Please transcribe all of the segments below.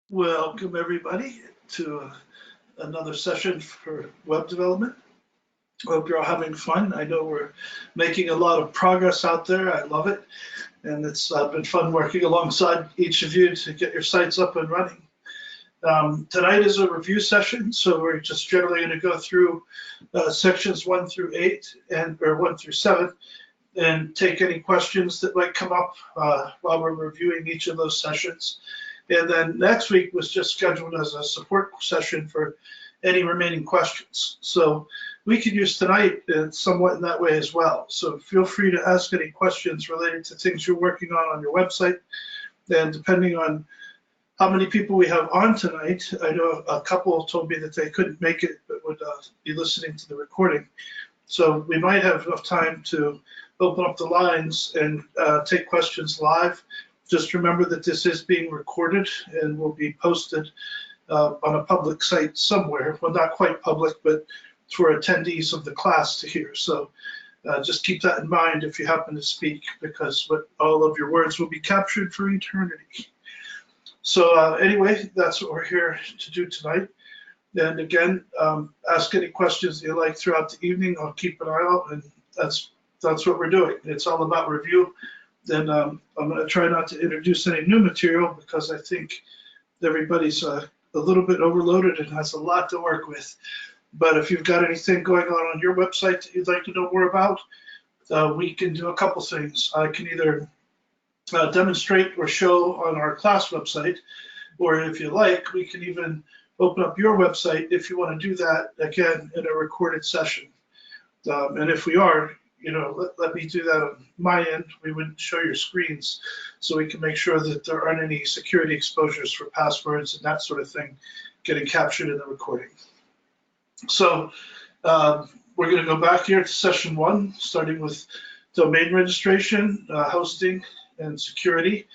Welcome everybody to another session for web development. Hope you're all having fun. I know we're making a lot of progress out there. I love it. And it's been fun working alongside each of you to get your sites up and running. Tonight is a review session, so we're just generally going to go through sections 1 through 8 or 1 through 7 and take any questions that might come up while we're reviewing each of those sessions. And then next week was just scheduled as a support session for any remaining questions. So we could use tonight somewhat in that way as well. So feel free to ask any questions related to things you're working on your website. And depending on how many people we have on tonight, I know a couple told me that they couldn't make it, but would be listening to the recording. So we might have enough time to open up the lines and take questions live. Just remember that this is being recorded and will be posted on a public site somewhere. Well, not quite public, but for attendees of the class to hear. So just keep that in mind if you happen to speak, because all of your words will be captured for eternity. So anyway, that's what we're here to do tonight. And again, ask any questions that you like throughout the evening. I'll keep an eye out, and that's what we're doing. It's all about review. Then I'm going to try not to introduce any new material because I think everybody's a little bit overloaded and has a lot to work with. But if you've got anything going on your website that you'd like to know more about, we can do a couple things. I can either demonstrate or show on our class website, or if you like, we can even open up your website if you want to do that, again, in a recorded session. And if we are, let me do that on my end. We would show your screens so we can make sure that there aren't any security exposures for passwords and that sort of thing getting captured in the recording. So we're going to go back here to session 1, starting with domain registration, hosting, and security,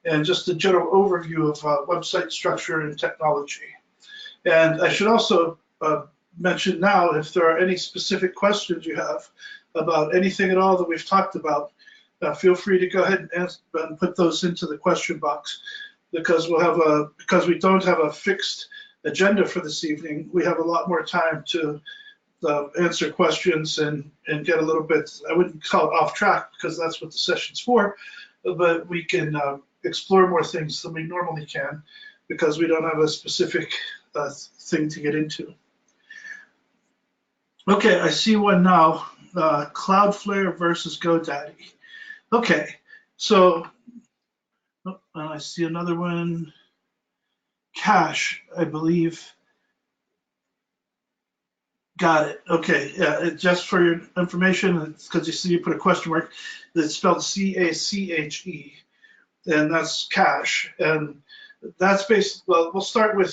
and just a general overview of website structure and technology. And I should also mention now, if there are any specific questions you have about anything at all that we've talked about, feel free to go ahead and put those into the question box, because because we don't have a fixed agenda for this evening, we have a lot more time to answer questions and get a little bit, I wouldn't call it off track because that's what the session's for, but we can explore more things than we normally can because we don't have a specific thing to get into. Okay, I see one now. Cloudflare versus GoDaddy. Okay, so I see another one. Cache, I believe. Got it. Okay, yeah. Just for your information, because you see you put a question mark. It's spelled C-A-C-H-E, and that's cache. And that's based. Well, we'll start with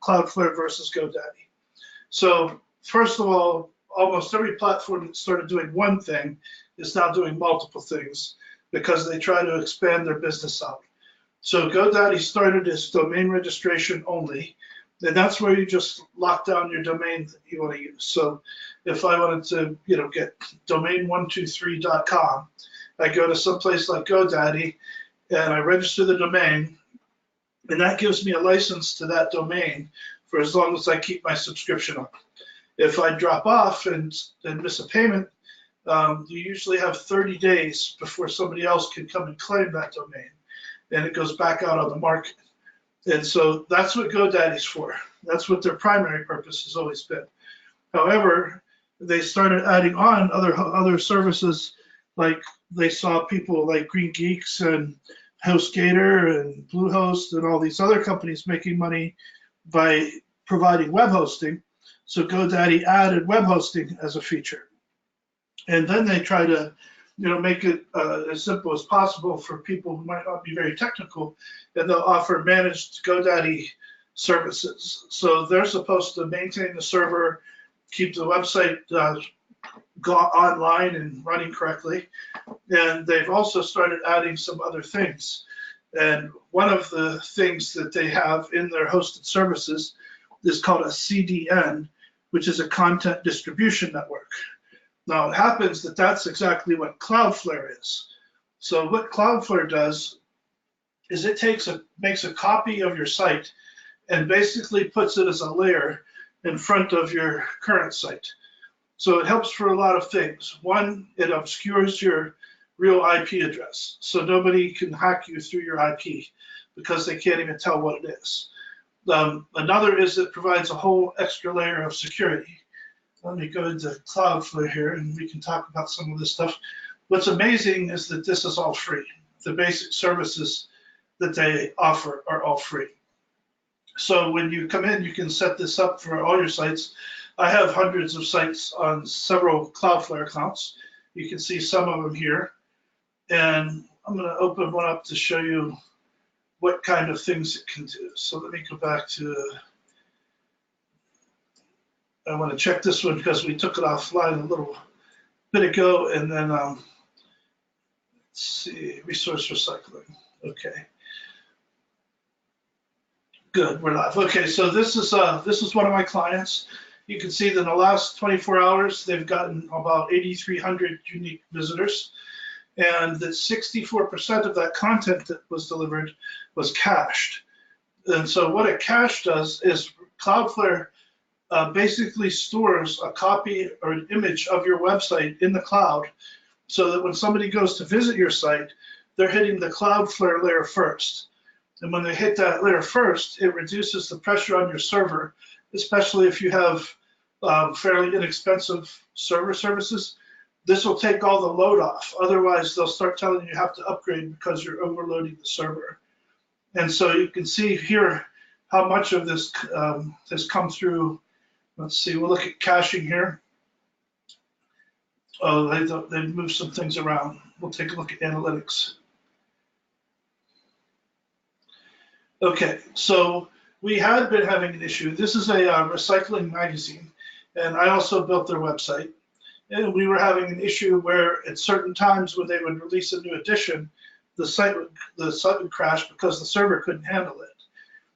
Cloudflare versus GoDaddy. So first of all, almost every platform that started doing one thing is now doing multiple things because they try to expand their business out. So GoDaddy started as domain registration only, and that's where you just lock down your domain that you want to use. So if I wanted to, get domain123.com, I go to someplace like GoDaddy and I register the domain, and that gives me a license to that domain for as long as I keep my subscription up. If I drop off and miss a payment, you usually have 30 days before somebody else can come and claim that domain, and it goes back out on the market. And so that's what GoDaddy's for. That's what their primary purpose has always been. However, they started adding on other services, like they saw people like Green Geeks and HostGator and Bluehost and all these other companies making money by providing web hosting. So GoDaddy added web hosting as a feature. And then they try to make it as simple as possible for people who might not be very technical, and they'll offer managed GoDaddy services. So they're supposed to maintain the server, keep the website online and running correctly. And they've also started adding some other things. And one of the things that they have in their hosted services is called a CDN, which is a content distribution network. Now, it happens that that's exactly what Cloudflare is. So what Cloudflare does is it makes a copy of your site and basically puts it as a layer in front of your current site. So it helps for a lot of things. One, it obscures your real IP address, so nobody can hack you through your IP because they can't even tell what it is. Another is it provides a whole extra layer of security. Let me go into Cloudflare here and we can talk about some of this stuff. What's amazing is that this is all free. The basic services that they offer are all free. So when you come in, you can set this up for all your sites. I have hundreds of sites on several Cloudflare accounts. You can see some of them here. And I'm going to open one up to show you what kind of things it can do. So let me go back to, I want to check this one because we took it offline a little bit ago. And then, let's see, resource recycling. Okay. Good, we're live. Okay, so this is one of my clients. You can see that in the last 24 hours, they've gotten about 8,300 unique visitors, and that 64% of that content that was delivered was cached. And so what a cache does is Cloudflare basically stores a copy or an image of your website in the cloud, so that when somebody goes to visit your site, they're hitting the Cloudflare layer first. And when they hit that layer first, it reduces the pressure on your server, especially if you have fairly inexpensive server services. This will take all the load off. Otherwise, they'll start telling you have to upgrade because you're overloading the server. And so you can see here how much of this has come through. Let's see, we'll look at caching here. Oh, they moved some things around. We'll take a look at analytics. Okay, so we had been having an issue. This is a recycling magazine, and I also built their website. And we were having an issue where at certain times when they would release a new edition, the site would crash because the server couldn't handle it.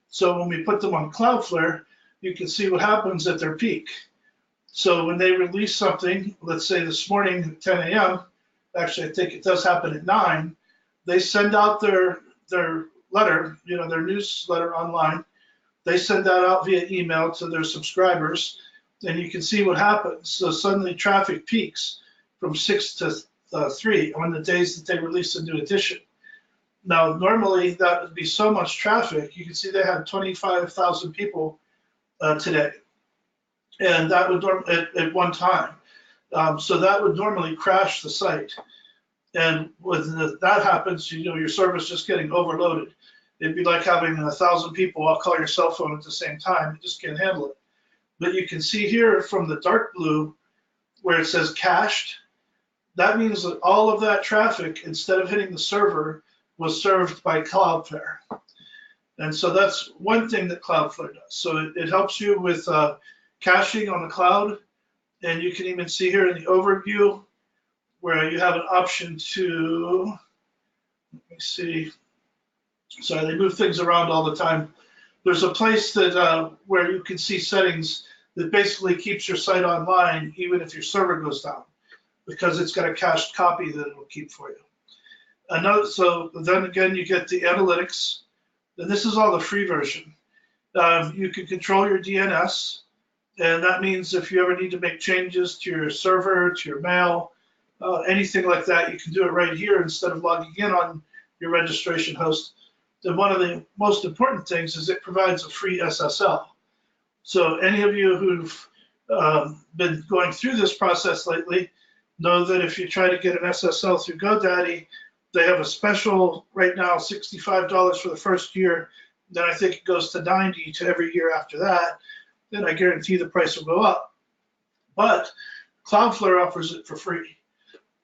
So when we put them on Cloudflare, you can see what happens at their peak. So when they release something, let's say this morning at 10 a.m., actually I think it does happen at 9, they send out their letter, their newsletter online. They send that out via email to their subscribers, and you can see what happens. So suddenly traffic peaks from 6 to 3 on the days that they release a new edition. Now, normally that would be so much traffic. You can see they had 25,000 people today, and that would at one time. So that would normally crash the site. And when that happens, your server's just getting overloaded. It'd be like having 1,000 people all call your cell phone at the same time. You just can't handle it. But you can see here from the dark blue where it says cached, that means that all of that traffic, instead of hitting the server, was served by Cloudflare. And so that's one thing that Cloudflare does. So it helps you with caching on the cloud. And you can even see here in the overview where you have an option to, let me see, sorry, they move things around all the time. There's a place that where you can see settings that basically keeps your site online even if your server goes down, because it's got a cached copy that it will keep for you. So then again, you get the analytics, and this is all the free version. You can control your DNS, and that means if you ever need to make changes to your server, to your mail, anything like that, you can do it right here instead of logging in on your registration host. And one of the most important things is it provides a free SSL. So any of you who've been going through this process lately know that if you try to get an SSL through GoDaddy, they have a special right now, $65 for the first year. Then I think it goes to $90 to every year after that. Then I guarantee the price will go up. But Cloudflare offers it for free.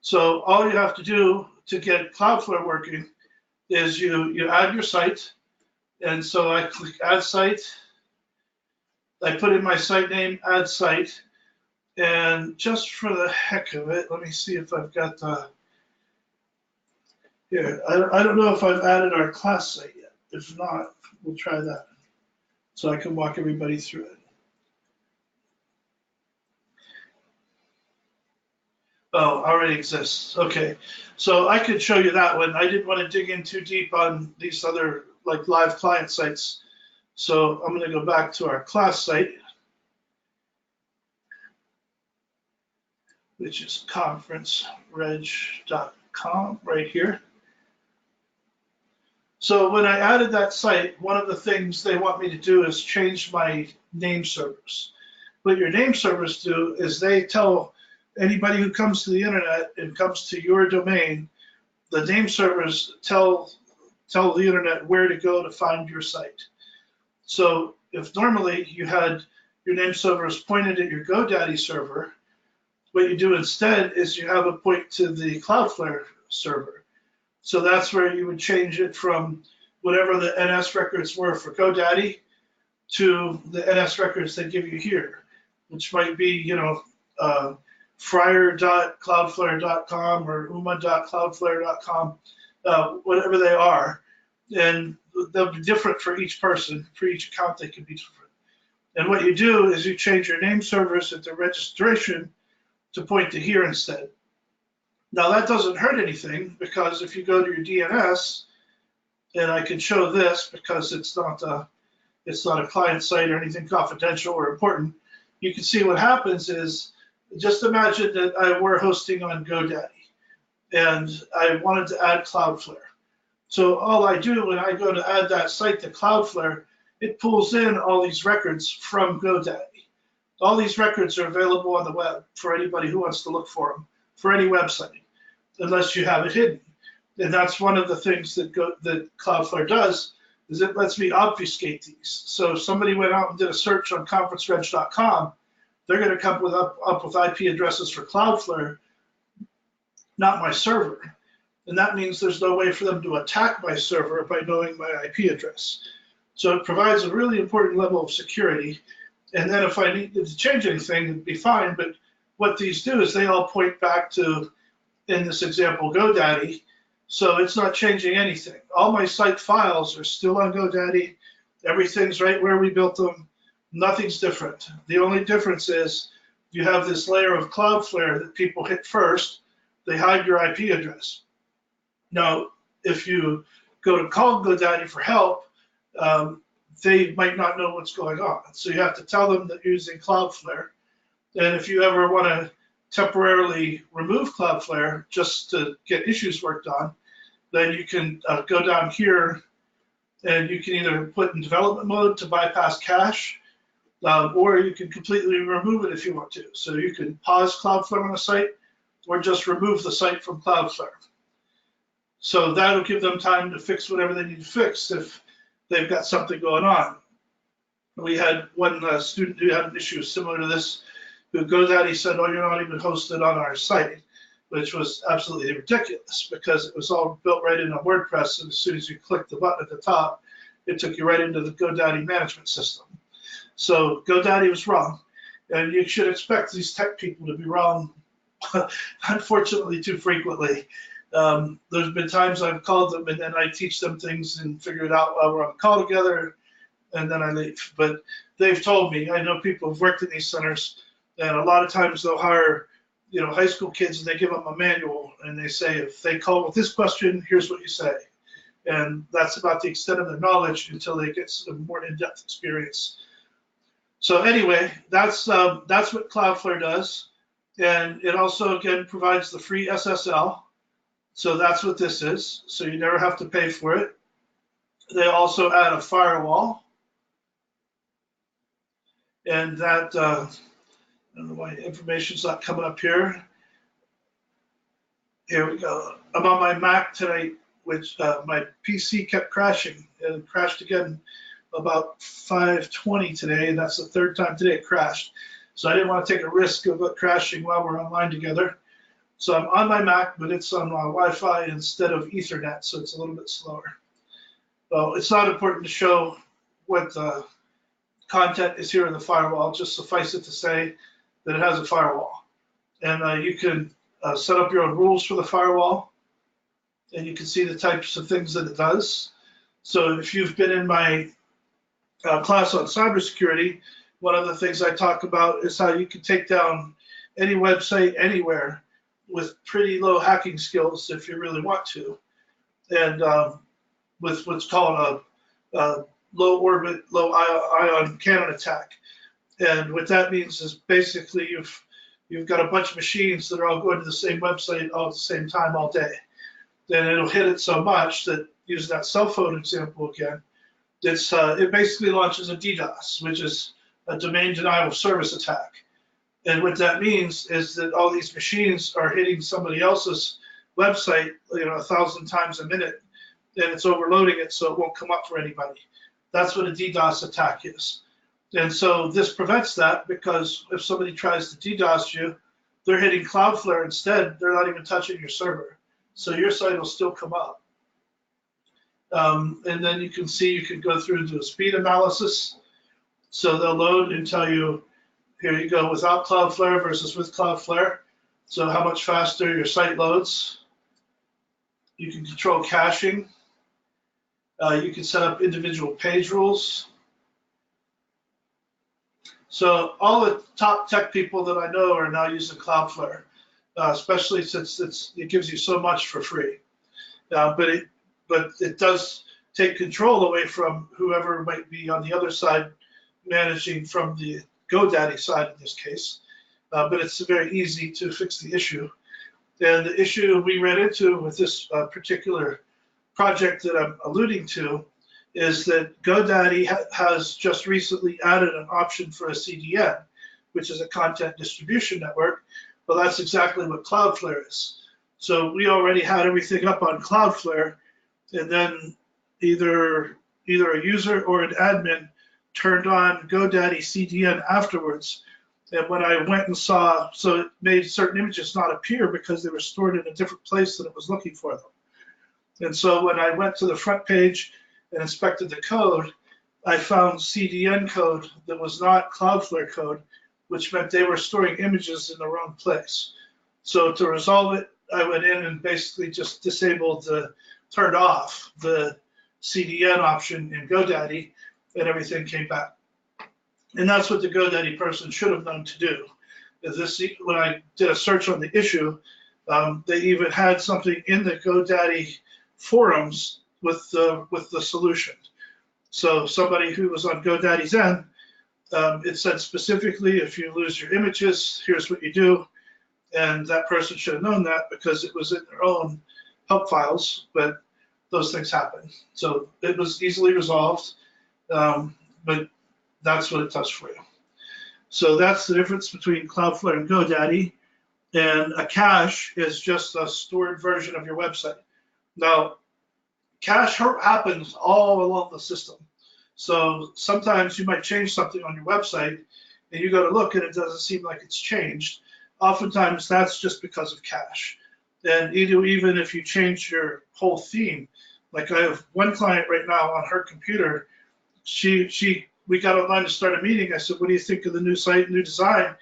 So all you have to do to get Cloudflare working is you add your site. And so I click add site. I put in my site name, add site. And just for the heck of it, let me see if I've got here. I don't know if I've added our class site yet. If not, we'll try that. So I can walk everybody through it. Oh, already exists. Okay, so I could show you that one. I didn't want to dig in too deep on these other like live client sites. So I'm going to go back to our class site, which is conferencereg.com right here. So when I added that site, one of the things they want me to do is change my name servers. What your name servers do is they tell anybody who comes to the internet and comes to your domain, the name servers tell the internet where to go to find your site. So if normally you had your name servers pointed at your GoDaddy server, what you do instead is you have it point to the Cloudflare server. So that's where you would change it from whatever the NS records were for GoDaddy to the NS records they give you here, which might be, fryer.cloudflare.com or uma.cloudflare.com, whatever they are. And they'll be different for each person. For each account, they can be different. And what you do is you change your name servers at the registration to point to here instead. Now that doesn't hurt anything, because if you go to your DNS, and I can show this because it's not a client site or anything confidential or important, you can see what happens is, just imagine that I were hosting on GoDaddy and I wanted to add Cloudflare. So all I do when I go to add that site to Cloudflare, it pulls in all these records from GoDaddy. All these records are available on the web for anybody who wants to look for them, for any website, unless you have it hidden. And that's one of the things that Cloudflare does, is it lets me obfuscate these. So if somebody went out and did a search on conferencereg.com, they're going to come up with IP addresses for Cloudflare, not my server. And that means there's no way for them to attack my server by knowing my IP address. So it provides a really important level of security. And then if I needed to change anything, it'd be fine. But what these do is they all point back to, in this example, GoDaddy. So it's not changing anything. All my site files are still on GoDaddy. Everything's right where we built them. Nothing's different. The only difference is you have this layer of Cloudflare that people hit first. They hide your IP address. Now, if you go to call GoDaddy for help, they might not know what's going on. So you have to tell them that you're using Cloudflare. And if you ever want to temporarily remove Cloudflare just to get issues worked on, then you can go down here and you can either put in development mode to bypass cache, or you can completely remove it if you want to. So you can pause Cloudflare on a site or just remove the site from Cloudflare. So that'll give them time to fix whatever they need to fix if they've got something going on. We had one student who had an issue similar to this, who GoDaddy said, oh, you're not even hosted on our site, which was absolutely ridiculous because it was all built right into WordPress. And as soon as you click the button at the top, it took you right into the GoDaddy management system. So GoDaddy was wrong. And you should expect these tech people to be wrong, unfortunately, too frequently. There's been times I've called them and then I teach them things and figure it out while we're on the call together, and then I leave. But they've told me, I know people who've worked in these centers, and a lot of times they'll hire, high school kids and they give them a manual and they say, if they call with this question, here's what you say. And that's about the extent of their knowledge until they get some more in-depth experience. So anyway, that's what Cloudflare does. And it also, again, provides the free SSL. So that's what this is. So you never have to pay for it. They also add a firewall. And that, I don't know why information's not coming up here. Here we go. I'm on my Mac tonight, which my PC kept crashing, and it crashed again about 5:20 today, and that's the third time today it crashed. So I didn't want to take a risk of it crashing while we're online together. So I'm on my Mac, but it's on Wi-Fi instead of Ethernet, so it's a little bit slower. Well, it's not important to show what the content is here in the firewall. Just suffice it to say that it has a firewall. And you can set up your own rules for the firewall, and you can see the types of things that it does. So if you've been in my class on cybersecurity, one of the things I talk about is how you can take down any website anywhere with pretty low hacking skills if you really want to. And with what's called a low orbit, low ion cannon attack. And what that means is basically you've got a bunch of machines that are all going to the same website all at the same time all day. Then it'll hit it so much that, using that cell phone example again, it basically launches a DDoS, which is a domain denial of service attack. And what that means is that all these machines are hitting somebody else's website, 1,000 times a minute, and it's overloading it so it won't come up for anybody. That's what a DDoS attack is. And so this prevents that, because if somebody tries to DDoS you, they're hitting Cloudflare instead. They're not even touching your server. So your site will still come up. And then you can see, you can go through and do a speed analysis. So they'll load and tell you, here you go, without Cloudflare versus with Cloudflare. So how much faster your site loads. You can control caching. You can set up individual page rules. So all the top tech people that I know are now using Cloudflare, especially since it gives you so much for free. But it does take control away from whoever might be on the other side managing from the GoDaddy side in this case. But it's very easy to fix the issue. And the issue we ran into with this particular project that I'm alluding to is that GoDaddy has just recently added an option for a CDN, which is a content distribution network. Well, that's exactly what Cloudflare is. So we already had everything up on Cloudflare, and then either a user or an admin turned on GoDaddy CDN afterwards. And when I went and saw, so it made certain images not appear because they were stored in a different place than it was looking for them. And so when I went to the front page and inspected the code, I found CDN code that was not Cloudflare code, which meant they were storing images in the wrong place. So to resolve it, I went in and basically just turned off the CDN option in GoDaddy, and everything came back. And that's what the GoDaddy person should have known to do. When I did a search on the issue, they even had something in the GoDaddy forums with the solution. So somebody who was on GoDaddy's end, it said specifically, if you lose your images, here's what you do. And that person should have known that because it was in their own help files, but those things happen. So it was easily resolved, but that's what it does for you. So that's the difference between Cloudflare and GoDaddy. And a cache is just a stored version of your website. Now, cache happens all along the system. So sometimes you might change something on your website and you go to look and it doesn't seem like it's changed. Oftentimes that's just because of cache. And even if you change your whole theme, like I have one client right now on her computer, we got online to start a meeting. I said, what do you think of the new site, new design?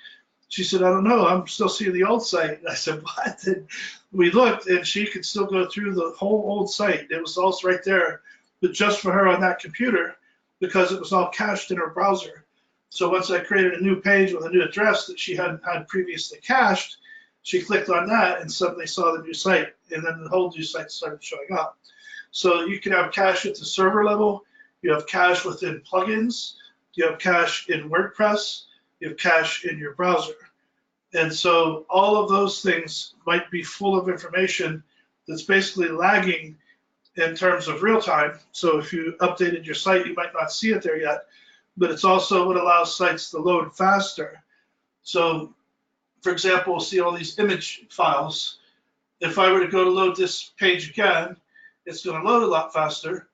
She said, I don't know, I'm still seeing the old site. And I said, what? And we looked and she could still go through the whole old site. It was all right there, but just for her on that computer, because it was all cached in her browser. So once I created a new page with a new address that she hadn't had previously cached, she clicked on that and suddenly saw the new site, and then the whole new site started showing up. So you can have cache at the server level, you have cache within plugins, you have cache in WordPress, you have cache in your browser. And so all of those things might be full of information that's basically lagging in terms of real time. So if you updated your site, you might not see it there yet, but it's also what allows sites to load faster. So for example, we'll see all these image files. If I were to go to load this page again, it's going to load a lot faster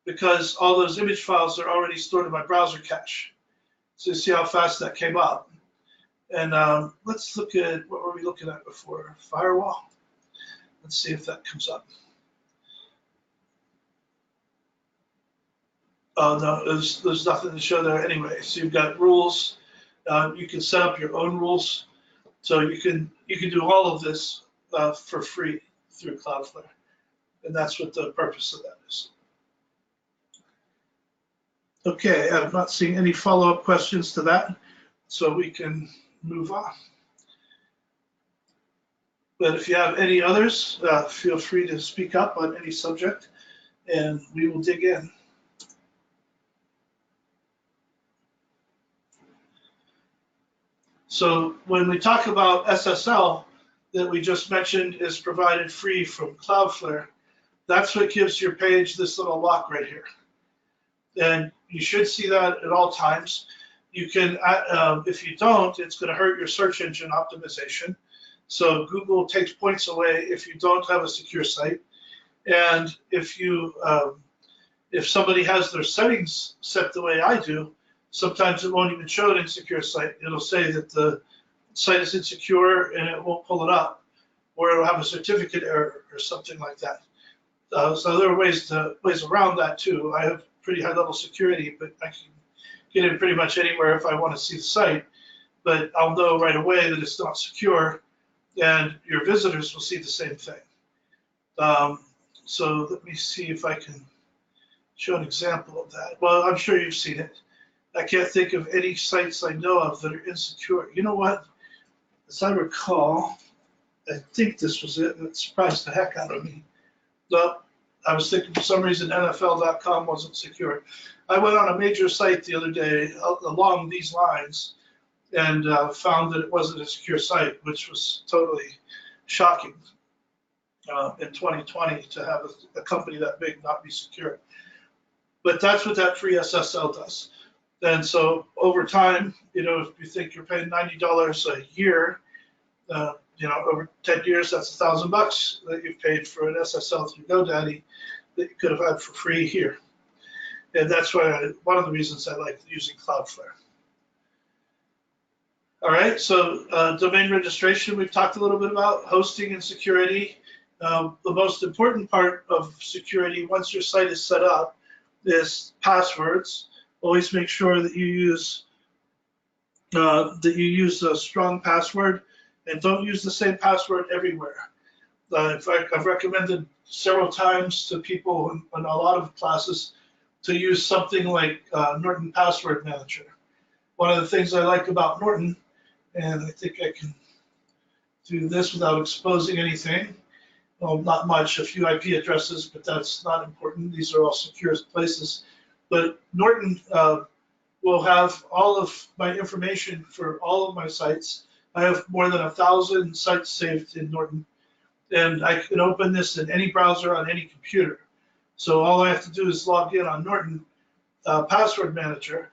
because all those image files are already stored in my browser cache. So you see how fast that came up. And let's look at, what were we looking at before? Firewall. Let's see if that comes up. Oh no, there's nothing to show there anyway. So you've got rules. You can set up your own rules. So you can do all of this for free through Cloudflare, and that's what the purpose of that is. Okay, I'm not seeing any follow-up questions to that, so we can move on. But if you have any others, feel free to speak up on any subject, and we will dig in. So when we talk about SSL that we just mentioned is provided free from Cloudflare, that's what gives your page this little lock right here. And you should see that at all times. You can, if you don't, it's going to hurt your search engine optimization. So Google takes points away if you don't have a secure site. And if you, if somebody has their settings set the way I do, sometimes it won't even show an insecure site. It'll say that the site is insecure and it won't pull it up, or it'll have a certificate error or something like that. So there are ways around that too. I have pretty high level security, but I can get in pretty much anywhere if I want to see the site. But I'll know right away that it's not secure, and your visitors will see the same thing. So let me see if I can show an example of that. Well, I'm sure you've seen it. I can't think of any sites I know of that are insecure. You know what? As I recall, I think this was it, and it surprised the heck out of me. No, I was thinking for some reason NFL.com wasn't secure. I went on a major site the other day along these lines and found that it wasn't a secure site, which was totally shocking in 2020 to have a company that big not be secure. But that's what that free SSL does. And so over time, you know, if you think you're paying $90 a year, you know, over 10 years, that's $1,000 that you've paid for an SSL through GoDaddy that you could have had for free here. And that's why one of the reasons I like using Cloudflare. All right, so domain registration, we've talked a little bit about hosting and security. The most important part of security, once your site is set up, is passwords. Always make sure that you use a strong password, and don't use the same password everywhere. In fact, I've recommended several times to people in a lot of classes to use something like Norton Password Manager. One of the things I like about Norton, and I think I can do this without exposing anything. Well, not much, a few IP addresses, but that's not important. These are all secure places. But Norton will have all of my information for all of my sites. I have more than 1,000 sites saved in Norton, and I can open this in any browser on any computer. So all I have to do is log in on Norton Password Manager,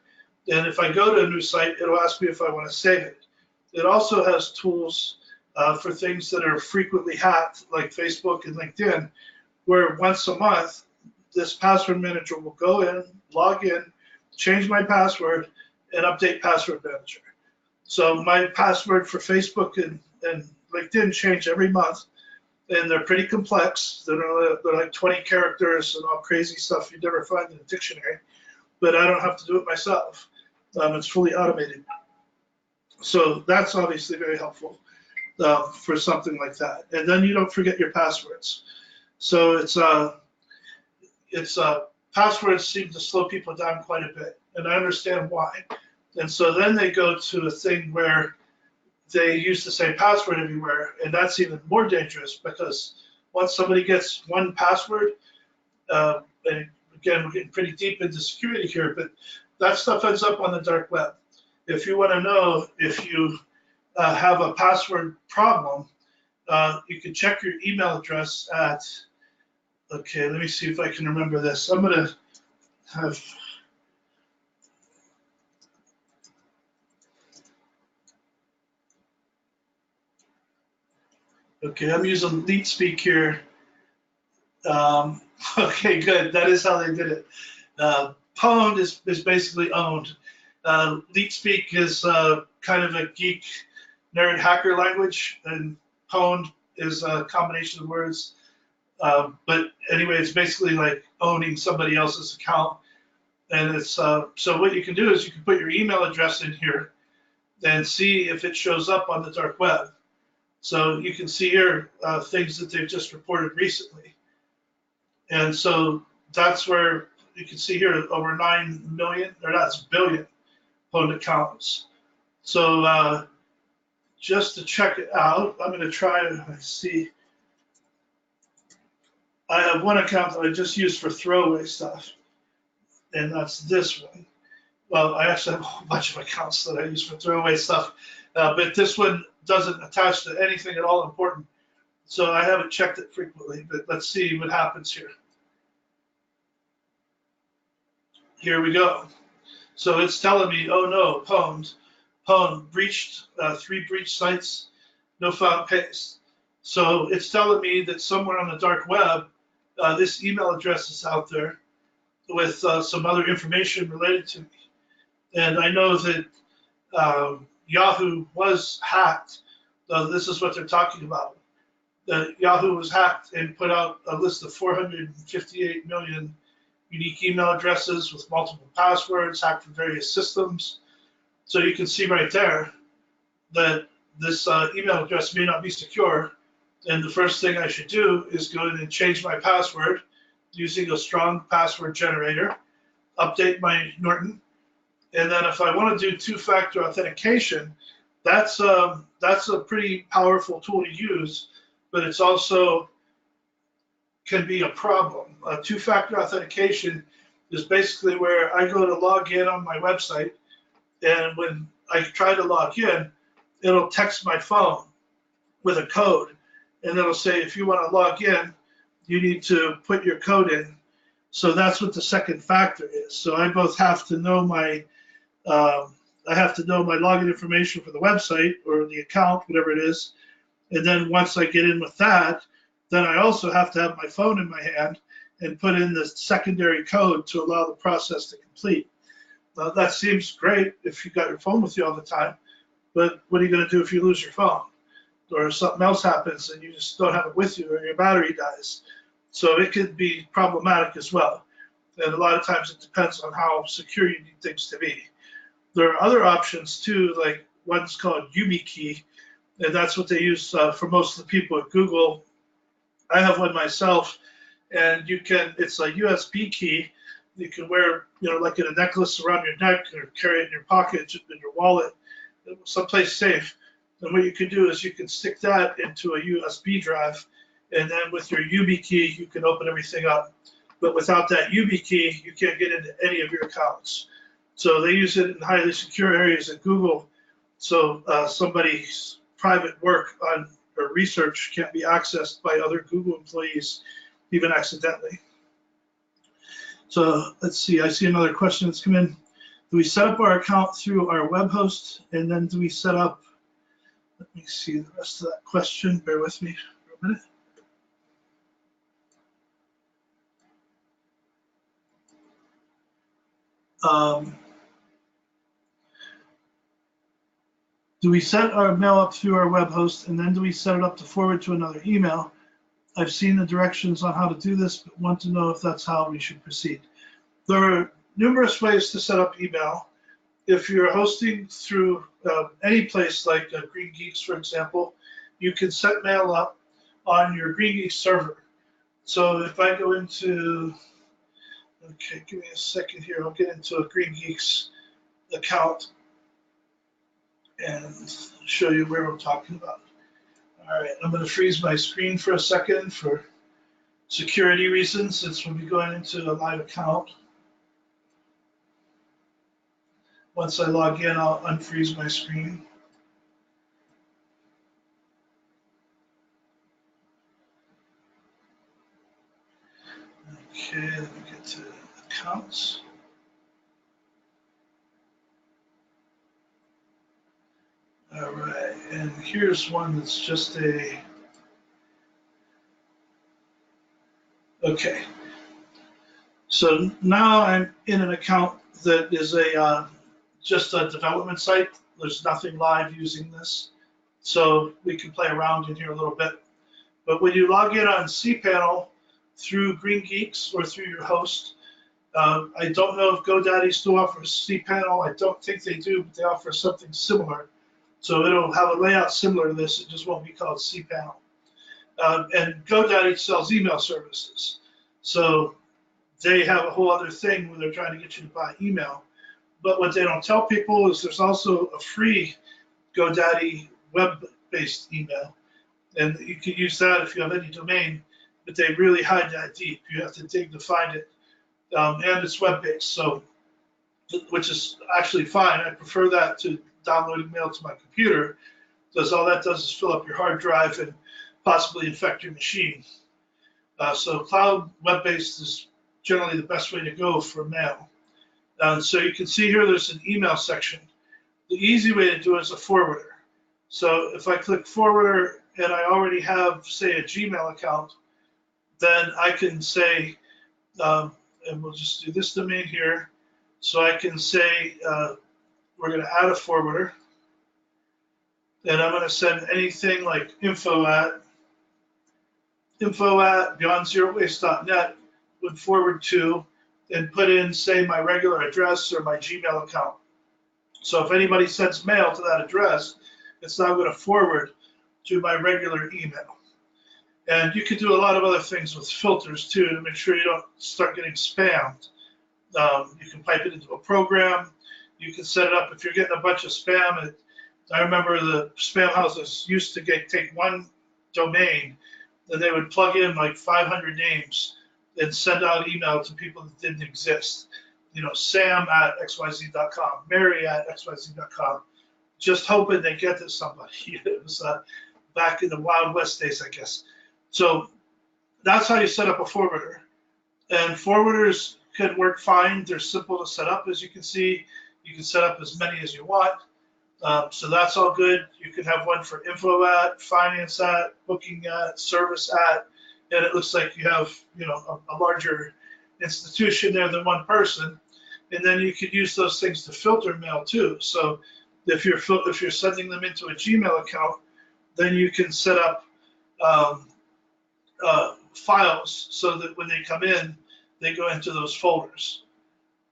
and if I go to a new site, it'll ask me if I want to save it. It also has tools for things that are frequently hacked, like Facebook and LinkedIn, where once a month, this password manager will go in, log in, change my password, and update Password Manager. So my password for Facebook and LinkedIn change every month, and they're pretty complex. They're like 20 characters and all crazy stuff you'd never find in a dictionary, but I don't have to do it myself. It's fully automated. So that's obviously very helpful for something like that. And then you don't forget your passwords. So passwords seem to slow people down quite a bit, and I understand why. And so then they go to a thing where they use the same password everywhere, and that's even more dangerous because once somebody gets one password, and again, we're getting pretty deep into security here, but that stuff ends up on the dark web. If you want to know if you have a password problem, you can check your email address at, okay, let me see if I can remember this. I'm going to have, okay, I'm using LeetSpeak here. Okay, good. That is how they did it. Pwned is basically owned. LeetSpeak is kind of a geek nerd hacker language, and Pwned is a combination of words. But anyway, it's basically like owning somebody else's account. And it's so what you can do is you can put your email address in here and see if it shows up on the dark web. So you can see here things that they've just reported recently. And so that's where you can see here over 9 million, or that's billion, pwned accounts. So just to check it out, I'm going to try to see. I have one account that I just use for throwaway stuff, and that's this one. Well, I actually have a whole bunch of accounts that I use for throwaway stuff, But this one doesn't attach to anything at all important. So I haven't checked it frequently, but let's see what happens here. Here we go. So it's telling me, oh no, pwned breached, 3 breach sites, no found paste. So it's telling me that somewhere on the dark web, this email address is out there with some other information related to me. And I know that Yahoo was hacked. This is what they're talking about. Yahoo was hacked and put out a list of 458 million unique email addresses with multiple passwords hacked from various systems. So you can see right there that this email address may not be secure. And the first thing I should do is go in and change my password using a strong password generator, update my Norton, and then if I want to do two-factor authentication, that's a pretty powerful tool to use, but it's also can be a problem. Two-factor authentication is basically where I go to log in on my website, and when I try to log in, it'll text my phone with a code, and it'll say, if you want to log in, you need to put your code in. So that's what the second factor is. So I both have to know my login information for the website or the account, whatever it is. And then once I get in with that, then I also have to have my phone in my hand and put in the secondary code to allow the process to complete. That seems great if you've got your phone with you all the time, but what are you going to do if you lose your phone or something else happens and you just don't have it with you or your battery dies? So it could be problematic as well. And a lot of times it depends on how secure you need things to be. There are other options too, like one's called YubiKey, and that's what they use for most of the people at Google. I have one myself, and it's a USB key. You can wear, like in a necklace around your neck or carry it in your pocket, in your wallet, someplace safe. And what you can do is you can stick that into a USB drive, and then with your YubiKey, you can open everything up. But without that YubiKey, you can't get into any of your accounts. So they use it in highly secure areas at Google, so somebody's private work or research can't be accessed by other Google employees, even accidentally. So let's see, I see another question that's come in. Do we set up our account through our web host, and then do we set up, let me see the rest of that question, bear with me for a minute. Do we set our mail up through our web host, and then do we set it up to forward to another email? I've seen the directions on how to do this, but want to know if that's how we should proceed. There are numerous ways to set up email. If you're hosting through any place like Green Geeks, for example, you can set mail up on your Green Geeks server. So if I go into, okay, give me a second here, I'll get into a Green Geeks account and show you where I'm talking about. All right, I'm going to freeze my screen for a second for security reasons, since we'll be going into a live account. Once I log in, I'll unfreeze my screen. Okay, let me get to accounts. All right, and here's one that's just okay. So now I'm in an account that is just a development site. There's nothing live using this. So we can play around in here a little bit. But when you log in on cPanel through Green Geeks or through your host, I don't know if GoDaddy still offers cPanel. I don't think they do, but they offer something similar. So it'll have a layout similar to this. It just won't be called cPanel. And GoDaddy sells email services. So they have a whole other thing where they're trying to get you to buy email. But what they don't tell people is there's also a free GoDaddy web-based email. And you can use that if you have any domain, but they really hide that deep. You have to dig to find it. And it's web-based, so which is actually fine. I prefer that to downloading mail to my computer, because all that does is fill up your hard drive and possibly infect your machine. So cloud web-based is generally the best way to go for mail. So you can see here there's an email section. The easy way to do it is a forwarder. So if I click forwarder and I already have, say, a Gmail account, then I can say, and we'll just do this domain here. So I can say we're going to add a forwarder. And I'm going to send anything like info at beyondzerowaste.net would forward to and put in, say, my regular address or my Gmail account. So if anybody sends mail to that address, it's now going to forward to my regular email. And you can do a lot of other things with filters too to make sure you don't start getting spammed. You can pipe it into a program. You can set it up if you're getting a bunch of spam. I remember the spam houses used to take one domain, and they would plug in like 500 names and send out email to people that didn't exist. You know, Sam at xyz.com, Mary at xyz.com, just hoping they get to somebody. It was back in the Wild West days, I guess. So that's how you set up a forwarder. And forwarders can work fine. They're simple to set up, as you can see. You can set up as many as you want. So that's all good. You can have one for info at, finance at, booking at, service at, and it looks like you have, you know, a larger institution there than one person. And then you could use those things to filter mail too. So if you're sending them into a Gmail account, then you can set up files so that when they come in, they go into those folders.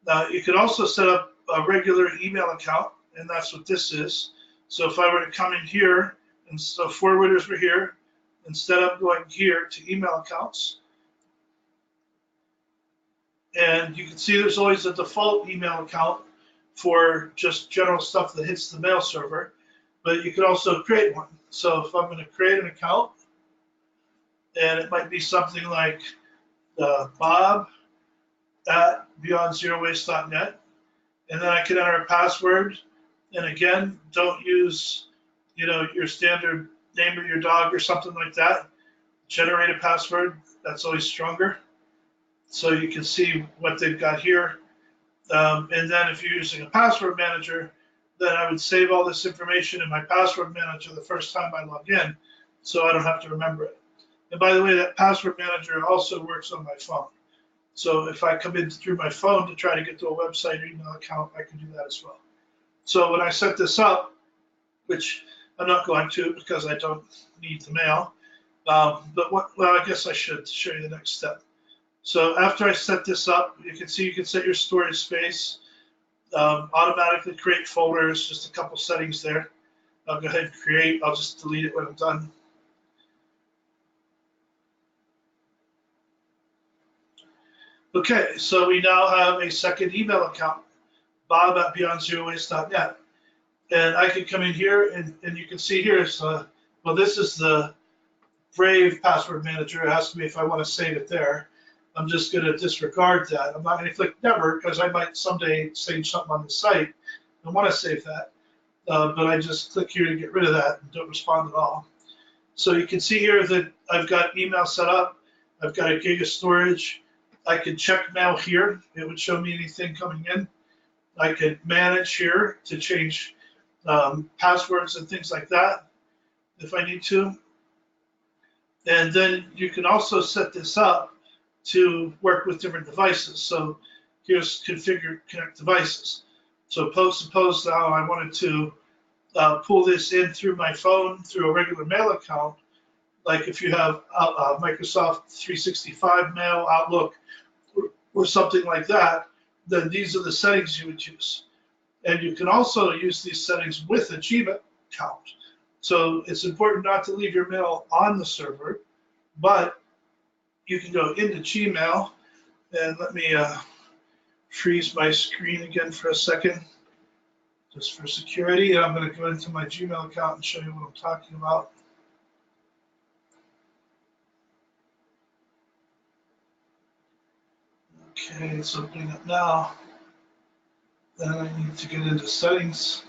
Now you can also set up a regular email account, and that's what this is. So if I were to come in here, and so forwarders were here, instead of going here to email accounts, and you can see there's always a default email account for just general stuff that hits the mail server, but you could also create one. So if I'm going to create an account, and it might be something like Bob at beyondzerowaste.net, and then I can enter a password. And again, don't use, you know, your standard name of your dog or something like that. Generate a password. That's always stronger. So you can see what they've got here. And then if you're using a password manager, then I would save all this information in my password manager the first time I log in, so I don't have to remember it. And by the way, that password manager also works on my phone. So if I come in through my phone to try to get to a website or email account, I can do that as well. So when I set this up, which I'm not going to because I don't need the mail, well, I guess I should show you the next step. So after I set this up, you can see you can set your storage space, automatically create folders, just a couple settings there. I'll go ahead and create. I'll just delete it when I'm done. Okay, so we now have a second email account, Bob at beyondzerowaste.net. And I can come in here and you can see here, well, this is the Brave password manager. It asks me if I want to save it there. I'm just going to disregard that. I'm not going to click never because I might someday save something on the site and want to save that. But I just click here to get rid of that and don't respond at all. So you can see here that I've got email set up. I've got a gig of storage. I can check mail here. It would show me anything coming in. I could manage here to change passwords and things like that if I need to. And then you can also set this up to work with different devices. So here's configure connect devices. So suppose now I wanted to pull this in through my phone through a regular mail account, like if you have Microsoft 365 mail, Outlook, or something like that, then these are the settings you would use. And you can also use these settings with a Gmail account. So it's important not to leave your mail on the server, but you can go into Gmail, and let me freeze my screen again for a second, just for security. And I'm going to go into my Gmail account and show you what I'm talking about. Okay, it's opening up now. Then I need to get into settings.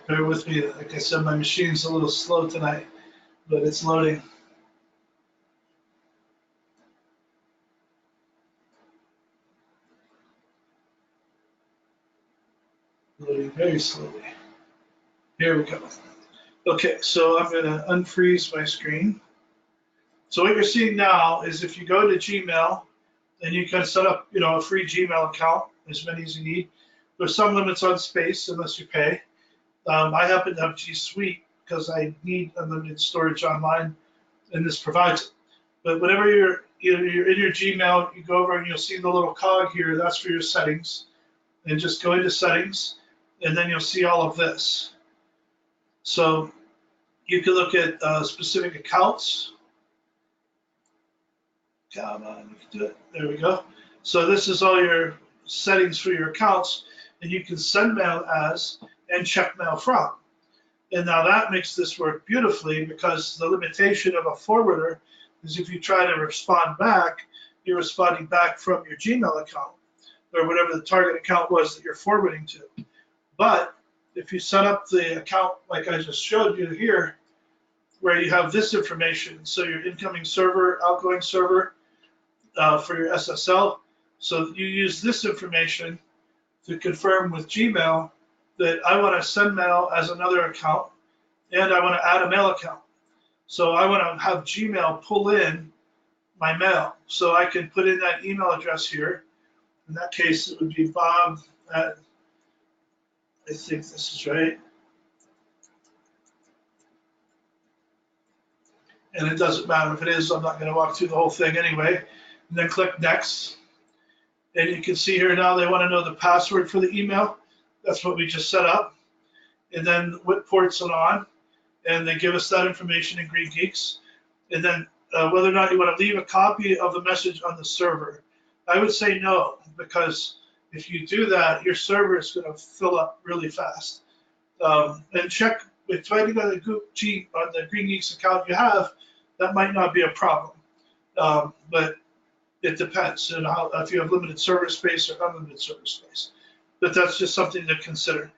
Bear with me. Like I said, my machine's a little slow tonight, but it's loading. Loading very slowly. Here we go. Okay, so I'm going to unfreeze my screen. So what you're seeing now is if you go to Gmail, then you can set up, a free Gmail account, as many as you need. There's some limits on space unless you pay. I happen to have G Suite because I need unlimited storage online, and this provides it. But whenever you're in your Gmail, you go over and you'll see the little cog here. That's for your settings. And just go into settings, and then you'll see all of this. So you can look at specific accounts. Come on, you can do it. There we go. So this is all your settings for your accounts, and you can send mail as and check mail from. And now that makes this work beautifully, because the limitation of a forwarder is if you try to respond back, you're responding back from your Gmail account or whatever the target account was that you're forwarding to. But if you set up the account like I just showed you here, where you have this information, so your incoming server, outgoing server for your SSL, so you use this information to confirm with Gmail that I want to send mail as another account, and I want to add a mail account. So I want to have Gmail pull in my mail. So I can put in that email address here. In that case, it would be Bob at, I think this is right. And it doesn't matter if it is, I'm not going to walk through the whole thing anyway. And then click next. And you can see here now they want to know the password for the email. That's what we just set up. And then what port's it on. And they give us that information in Green Geeks. And then whether or not you want to leave a copy of the message on the server. I would say no, because if you do that, your server is going to fill up really fast. And check, depending on the Green Geeks account you have, that might not be a problem. But it depends on if you have limited server space or unlimited server space. But that's just something to consider.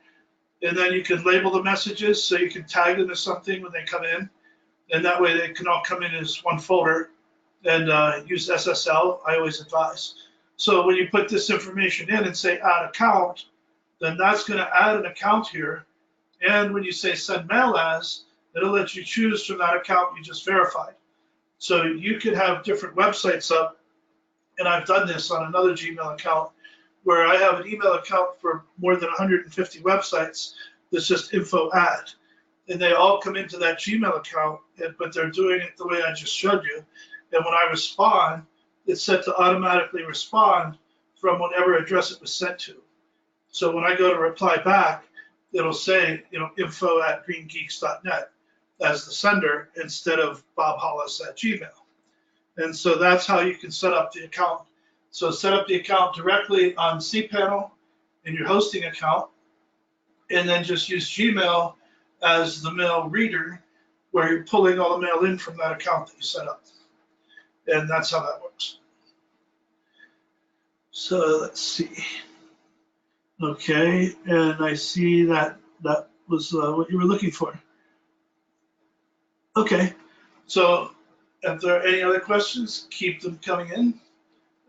And then you can label the messages, so you can tag them as something when they come in. And that way they can all come in as one folder, and use SSL, I always advise. So when you put this information in and say add account, then that's going to add an account here. And when you say send mail as, it'll let you choose from that account you just verified. So you could have different websites up, and I've done this on another Gmail account, where I have an email account for more than 150 websites that's just info add. And they all come into that Gmail account, but they're doing it the way I just showed you. And when I respond, it's set to automatically respond from whatever address it was sent to. So when I go to reply back, it'll say, info@greengeeks.net as the sender instead of Bob Hollis at Gmail. And so that's how you can set up the account. So set up the account directly on cPanel in your hosting account, and then just use Gmail as the mail reader, where you're pulling all the mail in from that account that you set up. And that's how that works. So let's see. Okay, and I see that was what you were looking for. Okay, so if there are any other questions, keep them coming in.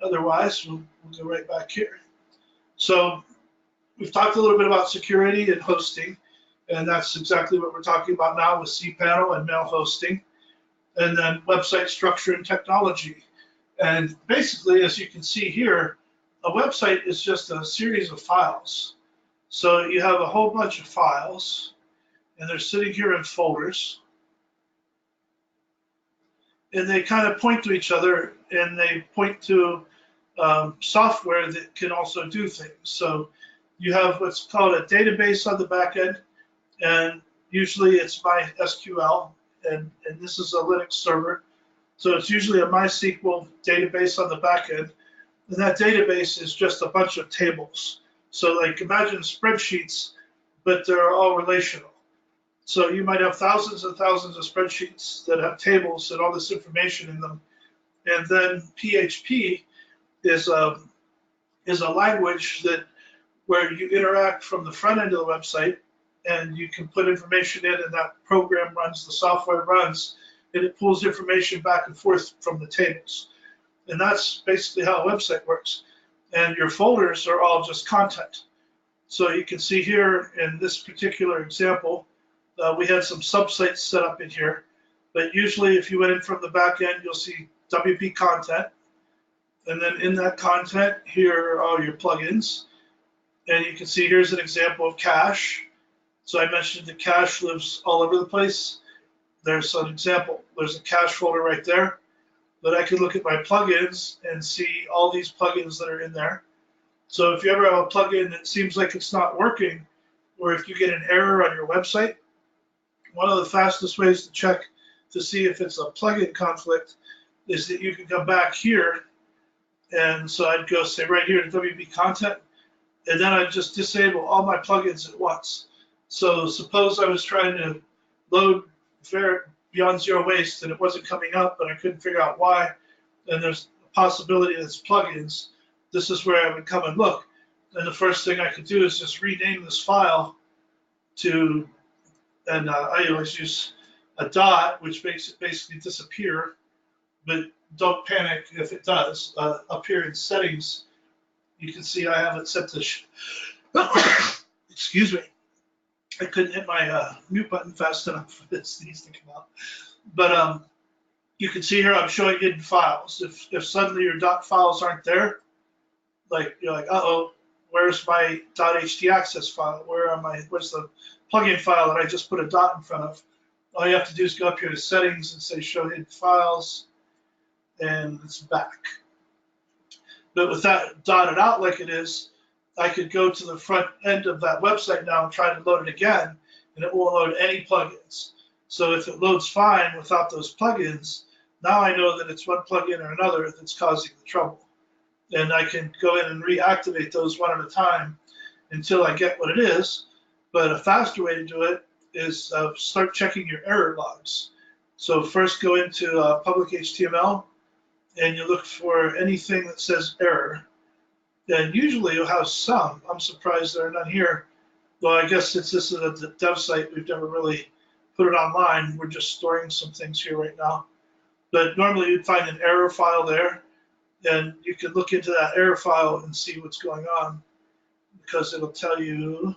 Otherwise, we'll go right back here. So we've talked a little bit about security and hosting, and that's exactly what we're talking about now with cPanel and mail hosting, and then website structure and technology. And basically, as you can see here, a website is just a series of files. So you have a whole bunch of files, and they're sitting here in folders. And they kind of point to each other, and they point to software that can also do things. So you have what's called a database on the back end, and usually it's MySQL, and this is a Linux server. So it's usually a MySQL database on the back end, and that database is just a bunch of tables. So like imagine spreadsheets, but they're all relational. So you might have thousands and thousands of spreadsheets that have tables and all this information in them. And then PHP is a language that where you interact from the front end of the website, and you can put information in, and that program runs, the software runs, and it pulls information back and forth from the tables. And that's basically how a website works. And your folders are all just content. So you can see here in this particular example, we had some subsites set up in here. But usually if you went in from the back end, you'll see WP content. And then in that content, here are all your plugins. And you can see here's an example of cache. So I mentioned the cache lives all over the place. There's an example. There's a cache folder right there. But I can look at my plugins and see all these plugins that are in there. So if you ever have a plugin that seems like it's not working, or if you get an error on your website, one of the fastest ways to check to see if it's a plugin conflict is that you can come back here. And so I'd go say right here to WP content, and then I'd just disable all my plugins at once. So suppose I was trying to load Beyond Zero Waste and it wasn't coming up, but I couldn't figure out why, and there's a possibility that it's plugins. This is where I would come and look. And the first thing I could do is just rename this file to, and I always use a dot, which makes it basically disappear, but don't panic if it does. Up here in settings, you can see I have it set to, excuse me, I couldn't hit my mute button fast enough for this these to come out. But you can see here I'm showing hidden files. If suddenly your dot files aren't there, like you're like, uh-oh, where's my .htaccess file? Where's the plugin file that I just put a dot in front of? All you have to do is go up here to settings and say show hidden files, and it's back. But with that dotted out like it is, I could go to the front end of that website now and try to load it again, and it won't load any plugins. So if it loads fine without those plugins, now I know that it's one plugin or another that's causing the trouble. And I can go in and reactivate those one at a time until I get what it is. But a faster way to do it is start checking your error logs. So first go into public HTML, and you look for anything that says error. And usually you'll have some. I'm surprised there are none here. Well, I guess since this is a dev site, we've never really put it online. We're just storing some things here right now. But normally you'd find an error file there, and you can look into that error file and see what's going on, because it'll tell you,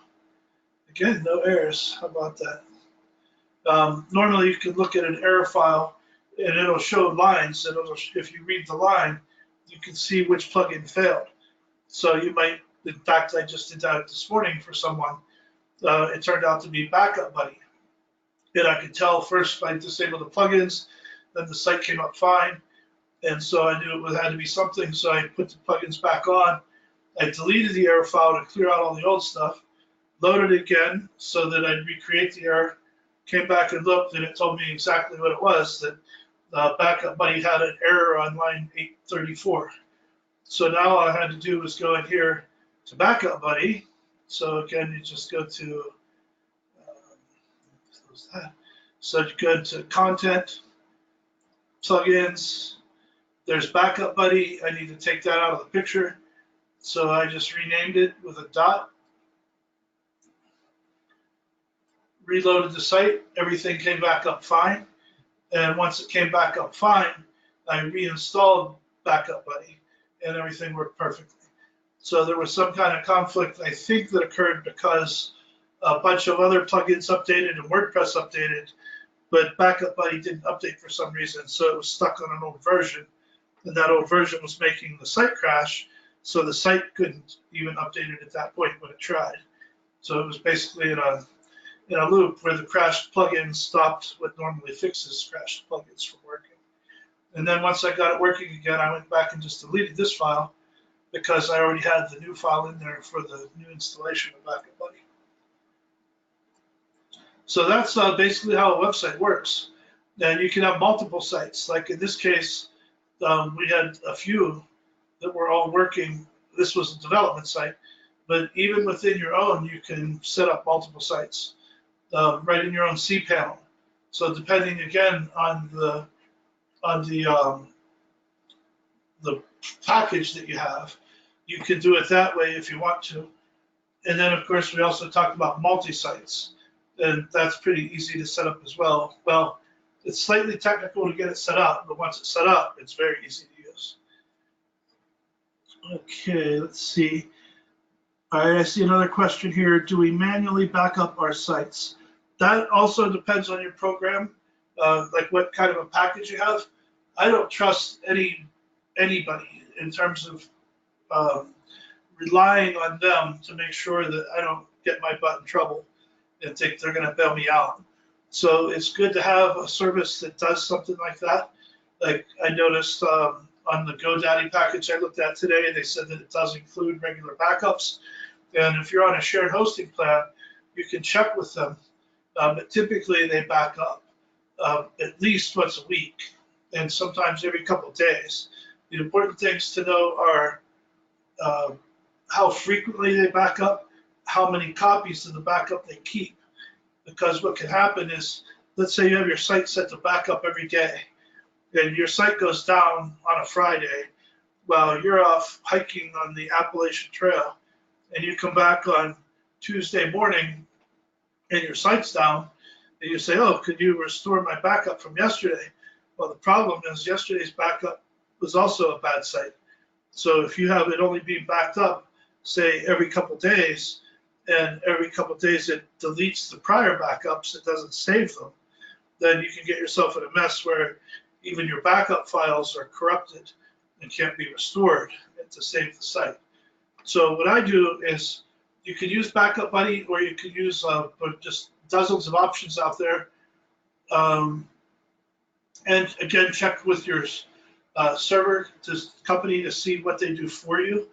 again, no errors. How about that? Normally you can look at an error file and it'll show lines, and if you read the line, you can see which plugin failed. So you might, in fact, I just did that this morning for someone. It turned out to be Backup Buddy. And I could tell first if I disabled the plugins, then the site came up fine. And so I knew it had to be something, so I put the plugins back on. I deleted the error file to clear out all the old stuff, loaded it again so that I'd recreate the error, came back and looked, and it told me exactly what it was, that Backup Buddy had an error on line 834. So now all I had to do was go in here to Backup Buddy. So again, you just go to, close that. So you go to Content, Plugins, there's Backup Buddy. I need to take that out of the picture. So I just renamed it with a dot. Reloaded the site, everything came back up fine. And once it came back up fine, I reinstalled Backup Buddy, and everything worked perfectly. So there was some kind of conflict, I think, that occurred because a bunch of other plugins updated and WordPress updated, but Backup Buddy didn't update for some reason, so it was stuck on an old version, and that old version was making the site crash, so the site couldn't even update it at that point when it tried. So it was basically in a loop where the crashed plugin stopped what normally fixes crashed plugins from working. And then once I got it working again, I went back and just deleted this file because I already had the new file in there for the new installation of Backup Buddy. So that's basically how a website works. And you can have multiple sites. Like in this case, we had a few that were all working. This was a development site, but even within your own, you can set up multiple sites right in your own cPanel. So depending again on the package that you have, you can do it that way if you want to. And then of course we also talked about multi-sites. and that's pretty easy to set up as well. Well, it's slightly technical to get it set up, but once it's set up, it's very easy to use. Okay, let's see. I see another question here. Do we manually back up our sites? That also depends on your program, like what kind of a package you have. I don't trust anybody in terms of relying on them to make sure that I don't get my butt in trouble and think they're going to bail me out. So it's good to have a service that does something like that. Like I noticed on the GoDaddy package I looked at today, they said that it does include regular backups. And if you're on a shared hosting plan, you can check with them. But typically they back up at least once a week and sometimes every couple of days. The important things to know are how frequently they back up, how many copies of the backup they keep. Because what can happen is, let's say you have your site set to backup every day, and your site goes down on a Friday while you're off hiking on the Appalachian Trail, and you come back on Tuesday morning and your site's down, and you say, oh, could you restore my backup from yesterday? Well, the problem is yesterday's backup was also a bad site. So if you have it only being backed up, say every couple days, and every couple days it deletes the prior backups, it doesn't save them, then you can get yourself in a mess where even your backup files are corrupted and can't be restored to save the site. So what I do is you can use Backup Buddy, or you can use just dozens of options out there. And again, check with your server company to see what they do for you.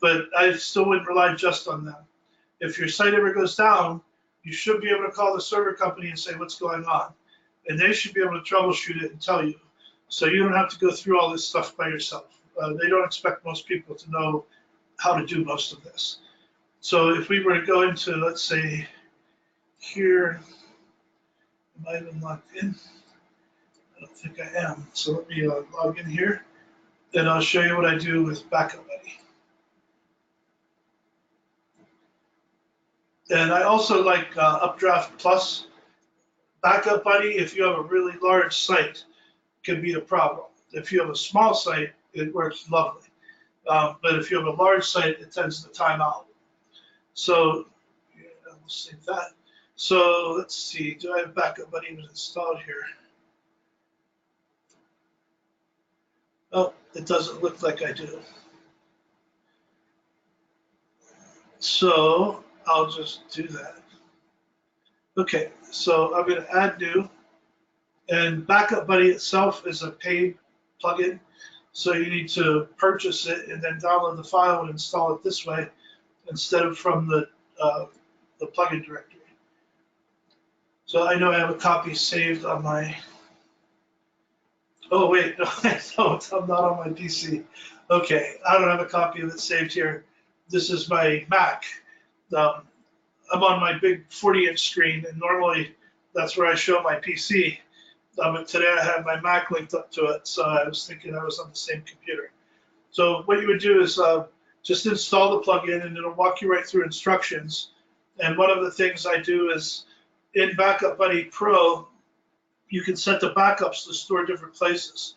But I still wouldn't rely just on them. If your site ever goes down, you should be able to call the server company and say what's going on. And they should be able to troubleshoot it and tell you. So you don't have to go through all this stuff by yourself. They don't expect most people to know how to do most of this. So if we were to go into, let's say, here, am I even logged in? I don't think I am. So let me log in here, and I'll show you what I do with Backup Buddy. And I also like Updraft Plus. Backup Buddy, if you have a really large site, can be the problem. If you have a small site, it works lovely. But if you have a large site, it tends to time out. So yeah, I'll save that. So let's see, do I have Backup Buddy installed here? Oh, it doesn't look like I do. So I'll just do that. Okay, so I'm going to add new. And Backup Buddy itself is a paid plugin. So you need to purchase it and then download the file and install it this way instead of from the plugin directory. So I know I have a copy saved on my, oh wait, no, I don't, I'm not on my PC. Okay, I don't have a copy of it saved here. This is my Mac. I'm on my big 40-inch screen, and normally that's where I show my PC. But today I have my Mac linked up to it, so I was thinking I was on the same computer. So what you would do is just install the plugin, and it'll walk you right through instructions. And one of the things I do is in Backup Buddy Pro, you can set the backups to store different places.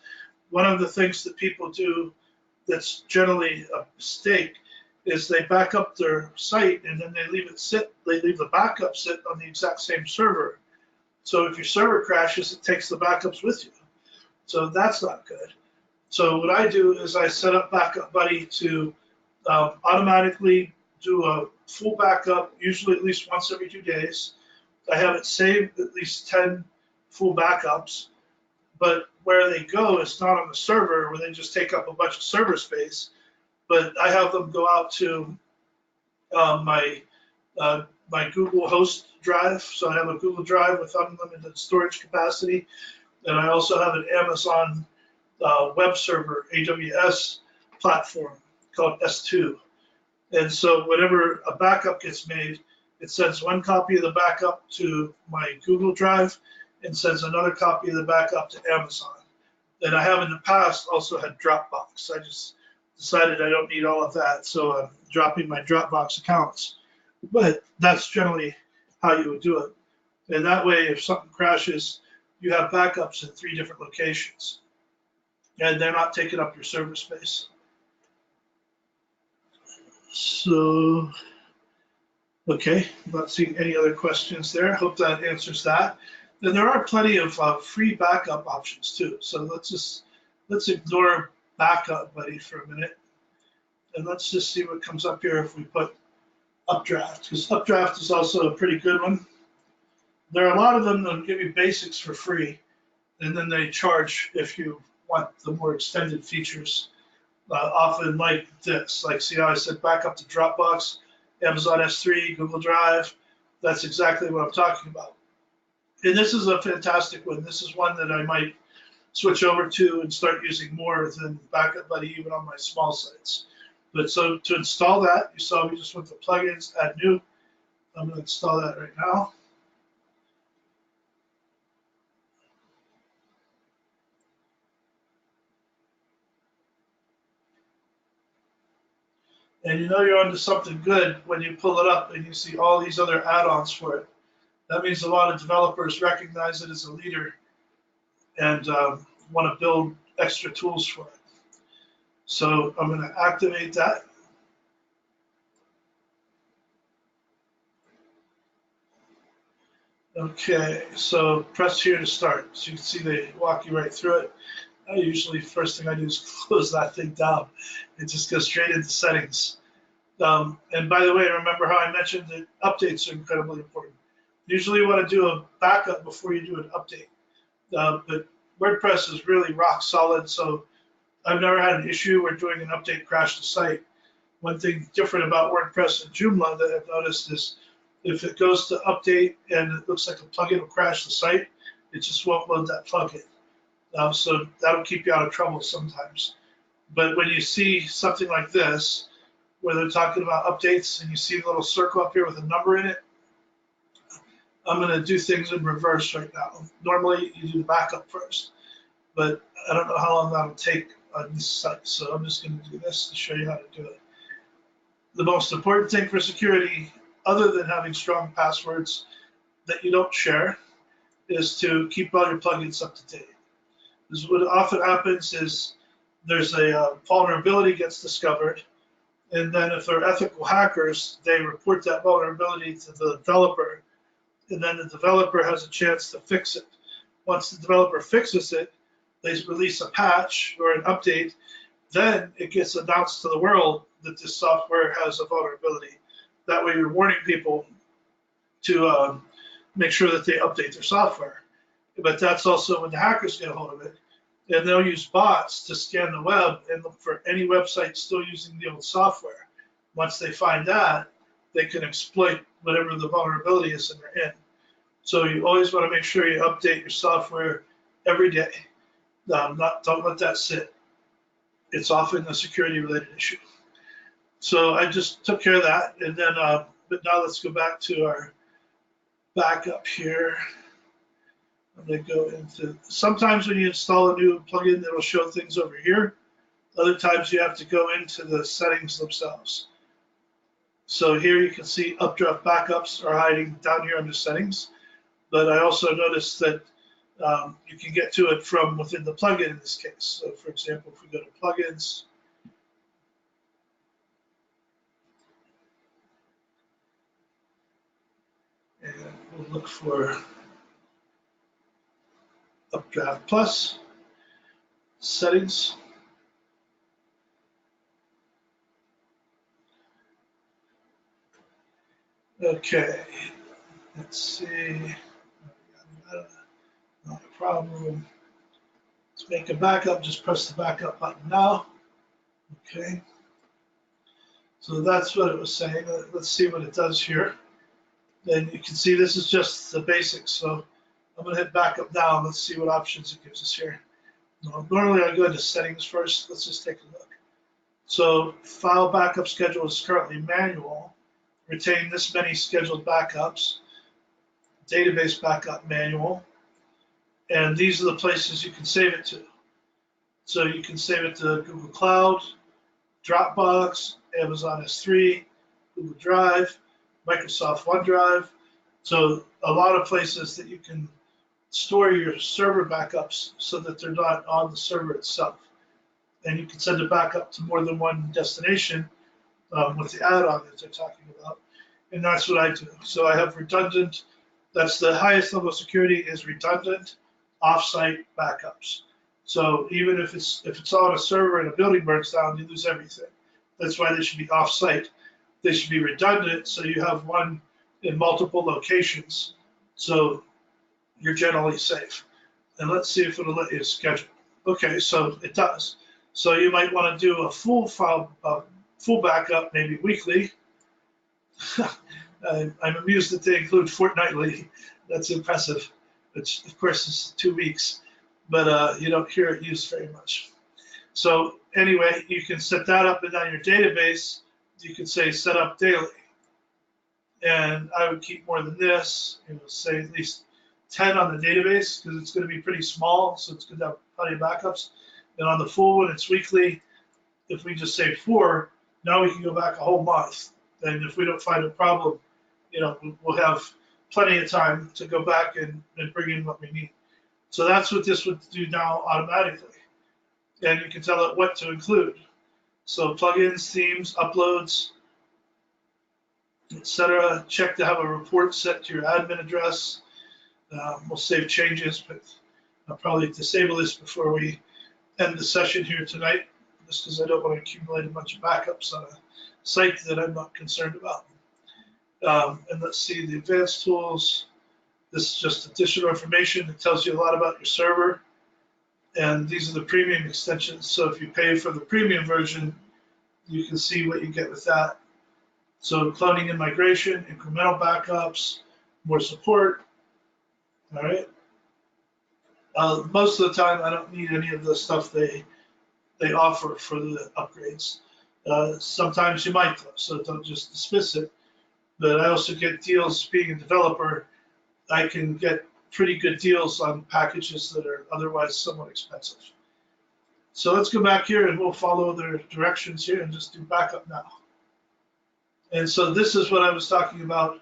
One of the things that people do that's generally a mistake is they back up their site and then they leave it sit. They leave the backup sit on the exact same server. So if your server crashes, it takes the backups with you. So that's not good. So what I do is I set up Backup Buddy to automatically do a full backup, usually at least once every 2 days. I have it saved at least 10 full backups, but where they go is not on the server where they just take up a bunch of server space, but I have them go out to my Google host drive. So I have a Google Drive with unlimited storage capacity, and I also have an Amazon web server, AWS platform called S2. And so whenever a backup gets made, it sends one copy of the backup to my Google Drive and sends another copy of the backup to Amazon. And I have in the past also had Dropbox. I just decided I don't need all of that, so I'm dropping my Dropbox accounts. But that's generally how you would do it. And that way, if something crashes, you have backups in 3 different locations. And they're not taking up your server space. So, okay, I'm not seeing any other questions there. Hope that answers that. Then there are plenty of free backup options too. So let's ignore Backup Buddy for a minute. And let's just see what comes up here if we put Updraft, because Updraft is also a pretty good one. There are a lot of them that give you basics for free, and then they charge if you want the more extended features. Often like this, like see how I said back up to Dropbox, Amazon S3, Google Drive. That's exactly what I'm talking about. And this is a fantastic one. This is one that I might switch over to and start using more than Backup Buddy, even on my small sites. But so to install that, you saw we just went to plugins, add new. I'm going to install that right now. And you know you're onto something good when you pull it up and you see all these other add-ons for it. That means a lot of developers recognize it as a leader and want to build extra tools for it. So I'm going to activate that. Okay, so press here to start. So you can see they walk you right through it. I usually, first thing I do is close that thing down. It just goes straight into settings. And by the way, remember how I mentioned that updates are incredibly important. Usually you want to do a backup before you do an update. But WordPress is really rock solid, so I've never had an issue where doing an update crashed the site. One thing different about WordPress and Joomla that I've noticed is if it goes to update and it looks like a plugin will crash the site, it just won't load that plugin. So that'll keep you out of trouble sometimes. But when you see something like this, where they're talking about updates and you see a little circle up here with a number in it, I'm going to do things in reverse right now. Normally you do the backup first, but I don't know how long that'll take on this site. So I'm just going to do this to show you how to do it. The most important thing for security, other than having strong passwords that you don't share, is to keep all your plugins up to date. Because what often happens is there's a vulnerability gets discovered, and then if they're ethical hackers, they report that vulnerability to the developer, and then the developer has a chance to fix it. Once the developer fixes it, they release a patch or an update, then it gets announced to the world that this software has a vulnerability. That way you're warning people to make sure that they update their software. But that's also when the hackers get a hold of it. And they'll use bots to scan the web and look for any website still using the old software. Once they find that, they can exploit whatever the vulnerability is that they're in. So you always want to make sure you update your software every day. Don't let that sit. It's often a security-related issue. So I just took care of that, and then, but now let's go back to our backup here. I'm going to go into, sometimes when you install a new plugin, it'll show things over here. Other times you have to go into the settings themselves. So here you can see Updraft backups are hiding down here under settings. But I also noticed that you can get to it from within the plugin in this case. So for example, if we go to plugins, and we'll look for Updraft Plus, settings. Okay, let's see. Not a problem. Let's make a backup. Just press the backup button now. Okay. So that's what it was saying. Let's see what it does here. And you can see this is just the basics. So I'm going to hit backup now. Let's see what options it gives us here. Normally I go into settings first. Let's just take a look. So file backup schedule is currently manual. Retain this many scheduled backups. Database backup manual. And these are the places you can save it to. So you can save it to Google Cloud, Dropbox, Amazon S3, Google Drive, Microsoft OneDrive, So a lot of places that you can store your server backups so that they're not on the server itself. And you can send it back up to more than one destination with the add-on that they're talking about. And that's what I do. So I have redundant, that's the highest level of security, is redundant offsite backups. So even if it's on a server and a building burns down, you lose everything. That's why they should be offsite. They should be redundant, so you have one in multiple locations. So you're generally safe. And let's see if it'll let you schedule. Okay, so it does. So you might want to do a full backup, maybe weekly. I'm amused that they include fortnightly. That's impressive. Which, of course, is 2 weeks, but you don't hear it used very much. So anyway, you can set that up, and on your database, you can say set up daily. And I would keep more than this, say at least 10 on the database, because it's going to be pretty small, so it's going to have plenty of backups. And on the full one, it's weekly. If we just say 4, now we can go back a whole month. And if we don't find a problem, we'll have plenty of time to go back and bring in what we need. So that's what this would do now automatically. And you can tell it what to include. So plugins, themes, uploads, etc. Check to have a report set to your admin address. We'll save changes, but I'll probably disable this before we end the session here tonight, just because I don't want to accumulate a bunch of backups on a site that I'm not concerned about. And let's see the advanced tools. This is just additional information. It tells you a lot about your server. And these are the premium extensions. So if you pay for the premium version, you can see what you get with that. So cloning and migration, incremental backups, more support. All right. Most of the time, I don't need any of the stuff they offer for the upgrades. Sometimes you might, though, so don't just dismiss it. But I also get deals. Being a developer, I can get pretty good deals on packages that are otherwise somewhat expensive. So let's go back here and we'll follow their directions here and just do backup now. And so this is what I was talking about.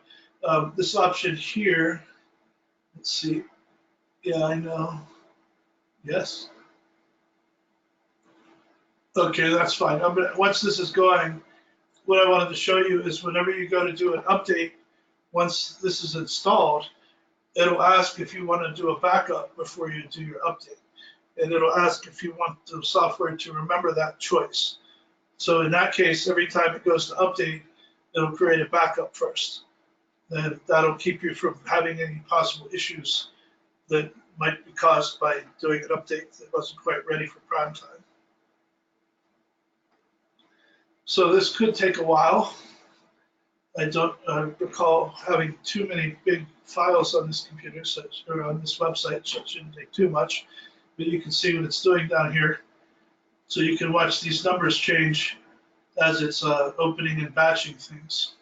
This option here. Let's see. Yeah, I know. Yes. Okay, that's fine. Once this is going, what I wanted to show you is whenever you go to do an update, once this is installed, it'll ask if you want to do a backup before you do your update. And it'll ask if you want the software to remember that choice. So in that case, every time it goes to update, it'll create a backup first. And that'll keep you from having any possible issues that might be caused by doing an update that wasn't quite ready for prime time. So this could take a while. I don't recall having too many big files on this computer, or on this website, so it shouldn't take too much. But you can see what it's doing down here. So you can watch these numbers change as it's opening and batching things.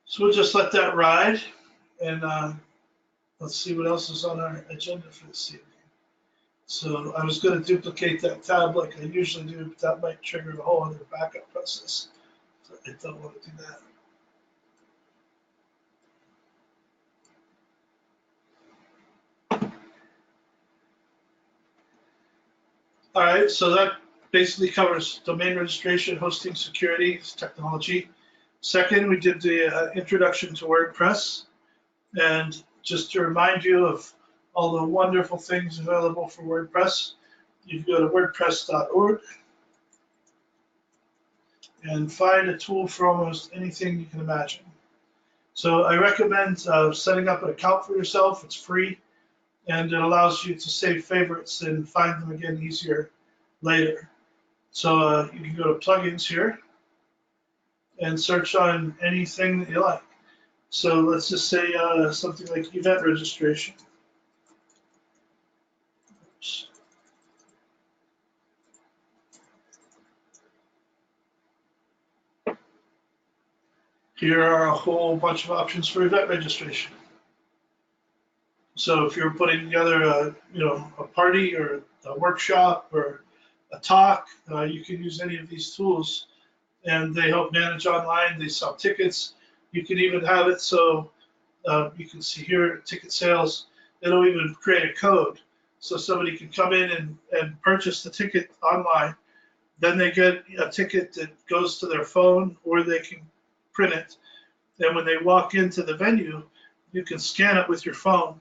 So we'll just let that ride, and let's see what else is on our agenda for this evening. So I was going to duplicate that tab like I usually do, but that might trigger a whole other backup process. So I don't want to do that. All right, so that basically covers domain registration, hosting, security, technology. Second, we did the introduction to WordPress. And just to remind you of all the wonderful things available for WordPress, you can go to wordpress.org and find a tool for almost anything you can imagine. So I recommend setting up an account for yourself. It's free, and it allows you to save favorites and find them again easier later. So you can go to plugins here and search on anything that you like. So let's just say something like event registration. Oops. Here are a whole bunch of options for event registration. So if you're putting together a party or a workshop or a talk, you can use any of these tools, and they help manage online. They sell tickets. You can even have it so You can see here, ticket sales, it'll even create a code. So somebody can come in and purchase the ticket online. Then they get a ticket that goes to their phone, or they can print it. And when they walk into the venue, you can scan it with your phone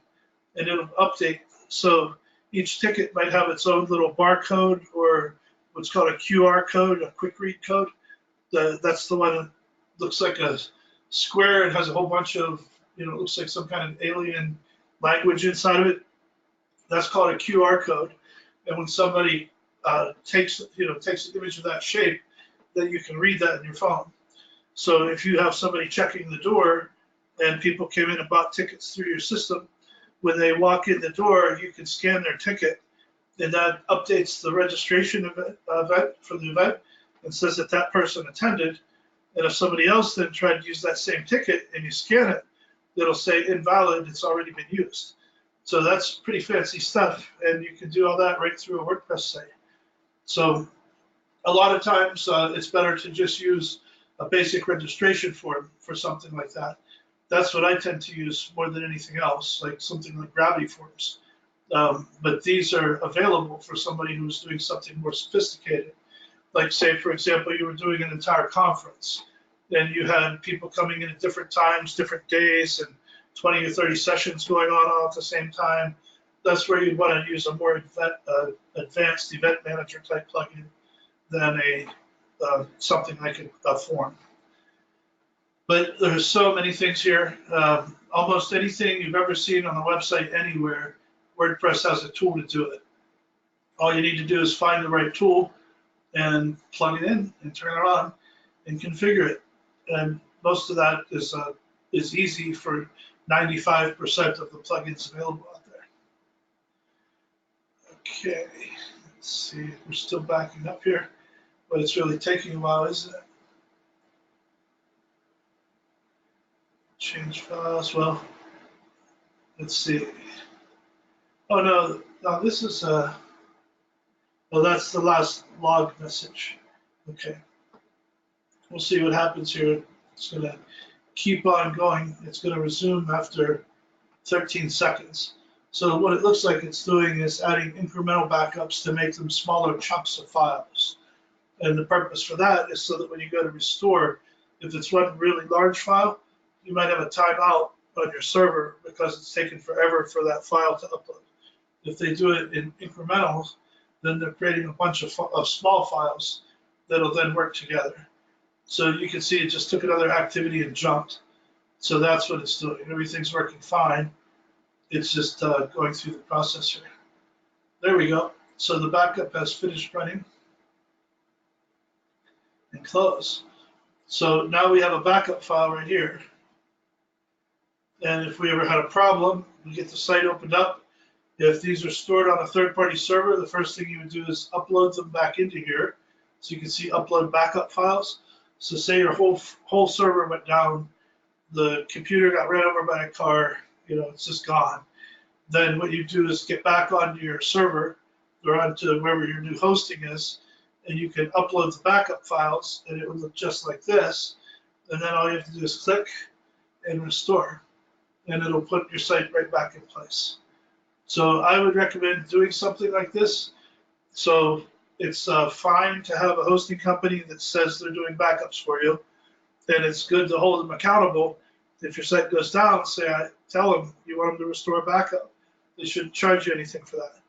and it'll update. So each ticket might have its own little barcode, or what's called a QR code, a quick read code. That's the one that looks like a square and has a whole bunch of, it looks like some kind of alien language inside of it. That's called a QR code. And when somebody takes an image of that shape, then you can read that in your phone. So if you have somebody checking the door and people came in and bought tickets through your system, when they walk in the door, you can scan their ticket, and that updates the registration event for the event and says that that person attended. And if somebody else then tried to use that same ticket and you scan it, it'll say invalid, it's already been used. So that's pretty fancy stuff, and you can do all that right through a WordPress site. So a lot of times it's better to just use a basic registration form for something like that. That's what I tend to use more than anything else, like something like Gravity Forms. But these are available for somebody who's doing something more sophisticated. Like, say, for example, you were doing an entire conference, and you had people coming in at different times, different days, and 20 or 30 sessions going on all at the same time. That's where you'd want to use a more advanced event manager type plugin than something like a form. But there's so many things here. Almost anything you've ever seen on the website anywhere, WordPress has a tool to do it. All you need to do is find the right tool and plug it in and turn it on and configure it. And most of that is easy for 95% of the plugins available out there. Okay, let's see. We're still backing up here, but it's really taking a while, isn't it? Change files. Well, let's see. Oh no, this is well, that's the last log message. Okay, we'll see what happens here. It's gonna keep on going. It's gonna resume after 13 seconds. So what it looks like it's doing is adding incremental backups to make them smaller chunks of files. And the purpose for that is so that when you go to restore, if it's one really large file, you might have a timeout on your server because it's taken forever for that file to upload. If they do it in incrementals, then they're creating a bunch of small files that'll then work together. So you can see it just took another activity and jumped. So that's what it's doing. Everything's working fine. It's just going through the processor. There we go. So the backup has finished running and close. So now we have a backup file right here. And if we ever had a problem, we get the site opened up. If these are stored on a third-party server, the first thing you would do is upload them back into here. So you can see upload backup files. So say your whole server went down, the computer got ran over by a car, it's just gone. Then what you do is get back onto your server or onto wherever your new hosting is, and you can upload the backup files, and it would look just like this. And then all you have to do is click and restore, and it'll put your site right back in place. So I would recommend doing something like this. So it's fine to have a hosting company that says they're doing backups for you, and it's good to hold them accountable. If your site goes down, tell them you want them to restore a backup. They shouldn't charge you anything for that.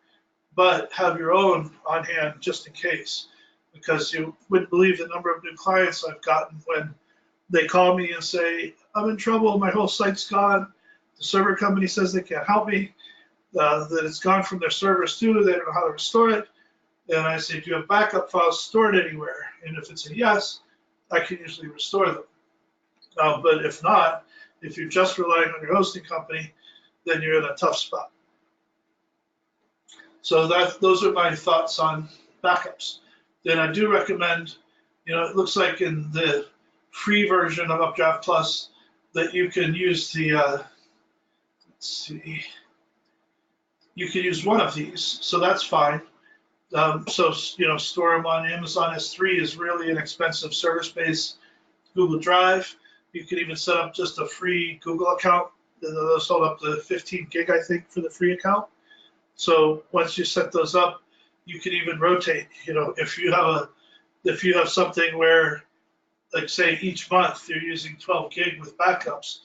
But have your own on hand just in case, because you wouldn't believe the number of new clients I've gotten when they call me and say, I'm in trouble, my whole site's gone. The server company says they can't help me, that it's gone from their servers too, they don't know how to restore it. And I say, do you have backup files stored anywhere? And if it's a yes, I can usually restore them. But if not, if you're just relying on your hosting company, then you're in a tough spot. So those are my thoughts on backups. Then I do recommend, it looks like in the free version of Updraft Plus that you can use the, let's see, you can use one of these, so that's fine. So store them on Amazon S3 is really inexpensive server space. Google Drive, you can even set up just a free Google account Those hold up to 15 gig, I think, for the free account. So once you set those up, you can even rotate. If you have something where, like, say each month you're using 12 gig with backups,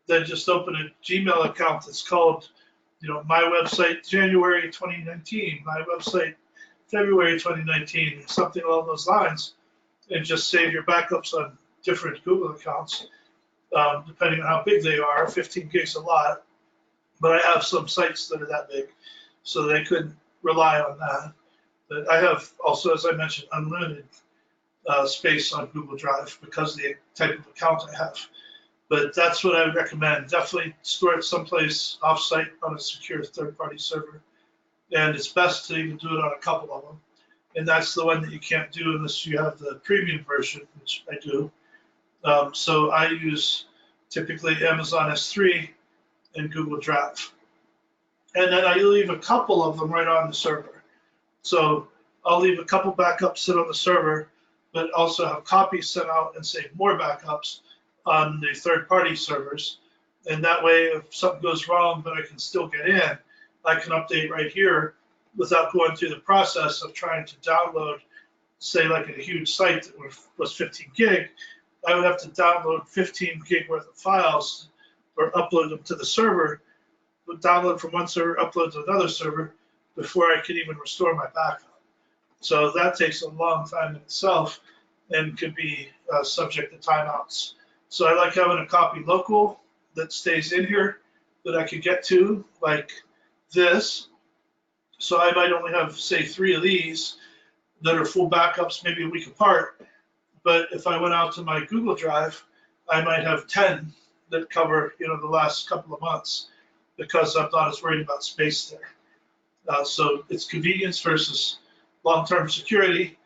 then just open a Gmail account that's called, my website January 2019, my website February 2019, something along those lines, and just save your backups on different Google accounts, depending on how big they are. 15 gigs a lot, but I have some sites that are that big, so they couldn't rely on that. But I have also, as I mentioned, unlimited space on Google Drive because of the type of account I have. But that's what I would recommend. Definitely store it someplace offsite on a secure third-party server. And it's best to even do it on a couple of them. And that's the one that you can't do unless you have the premium version, which I do. So I use typically Amazon S3 and Google Drive. And then I leave a couple of them right on the server. So I'll leave a couple backups sit on the server, but also have copies sent out and save more backups on the third-party servers. And that way, if something goes wrong, but I can still get in, I can update right here without going through the process of trying to download, say, like a huge site that was 15 gig. I would have to download 15 gig worth of files or upload them to the server, but download from one server, upload to another server before I can even restore my backup. So that takes a long time in itself and could be subject to timeouts. So I like having a copy local that stays in here that I could get to, like this. So I might only have, say, 3 of these that are full backups, maybe a week apart. But if I went out to my Google Drive, I might have 10 that cover, the last couple of months because I'm not as worried about space there. So it's convenience versus long-term security.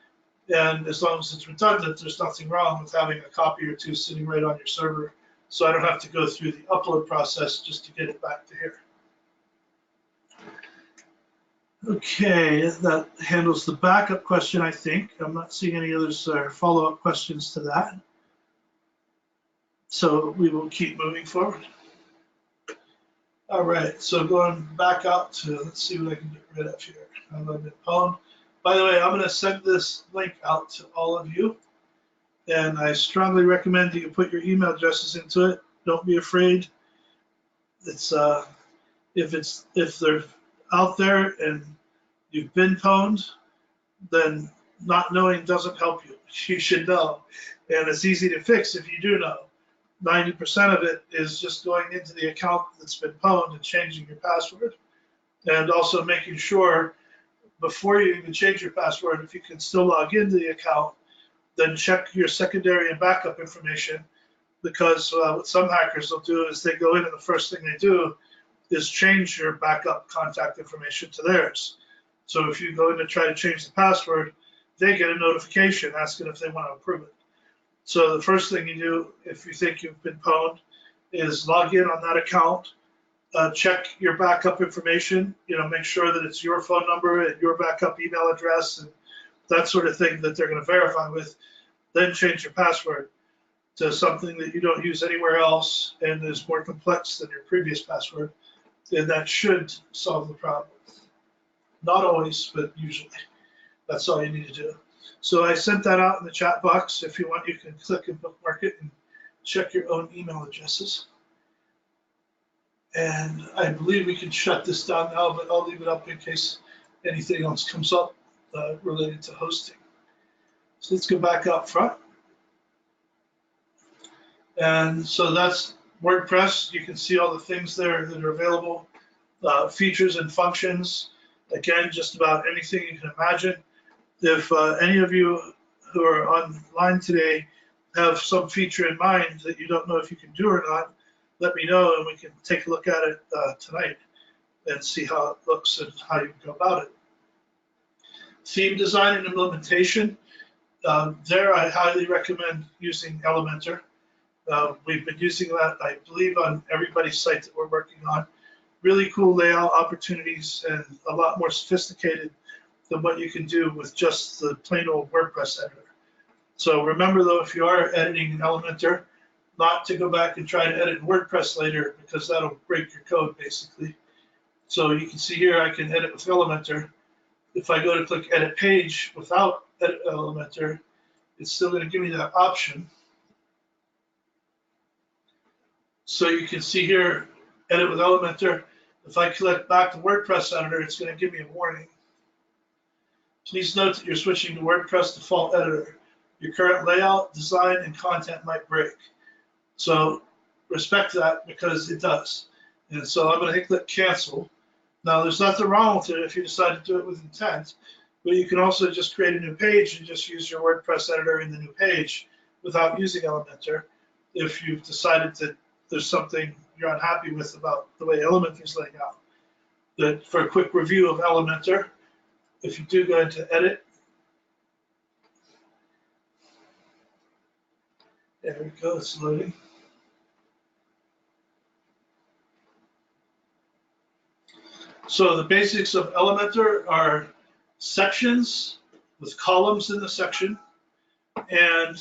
And as long as it's redundant, there's nothing wrong with having a copy or two sitting right on your server. So I don't have to go through the upload process just to get it back to here. Okay, that handles the backup question, I think. I'm not seeing any others follow-up questions to that. So we will keep moving forward. All right, so going back out to, let's see what I can get rid of here. I've been pwned. By the way, I'm going to send this link out to all of you, and I strongly recommend that you put your email addresses into it. Don't be afraid. It's if they're out there and you've been pwned, then not knowing doesn't help you. You should know, and it's easy to fix if you do know. 90% of it is just going into the account that's been pwned and changing your password, and also making sure before you even change your password, if you can still log into the account, then check your secondary and backup information, because what some hackers will do is they go in and the first thing they do is change your backup contact information to theirs. So if you go in to try to change the password, they get a notification asking if they want to approve it. So the first thing you do if you think you've been pwned is log in on that account, check your backup information, make sure that it's your phone number and your backup email address and that sort of thing that they're going to verify with. Then change your password to something that you don't use anywhere else and is more complex than your previous password. And that should solve the problem. Not always, but usually. That's all you need to do. So I sent that out in the chat box. If you want, you can click and bookmark it and check your own email addresses. And I believe we can shut this down now, but I'll leave it up in case anything else comes up related to hosting. So let's go back up front. And so that's WordPress. You can see all the things there that are available, features and functions. Again, just about anything you can imagine. If any of you who are online today have some feature in mind that you don't know if you can do or not, let me know and we can take a look at it tonight and see how it looks and how you can go about it. Theme design and implementation. There I highly recommend using Elementor. We've been using that, I believe, on everybody's site that we're working on. Really cool layout opportunities and a lot more sophisticated than what you can do with just the plain old WordPress editor. So remember though, if you are editing in Elementor, not to go back and try to edit in WordPress later, because that'll break your code basically. So you can see here I can edit with Elementor. If I go to click edit page without edit Elementor, it's still going to give me that option. So you can see here, edit with Elementor. If I click back to WordPress editor, it's going to give me a warning. Please note that you're switching to WordPress default editor. Your current layout, design, and content might break. So respect that, because it does. And so I'm going to click cancel. Now there's nothing wrong with it if you decide to do it with intent, but you can also just create a new page and just use your WordPress editor in the new page without using Elementor if you've decided that there's something you're unhappy with about the way Elementor is laying out. But for a quick review of Elementor, if you do go into edit, there we go, it's loading. So the basics of Elementor are sections with columns in the section, and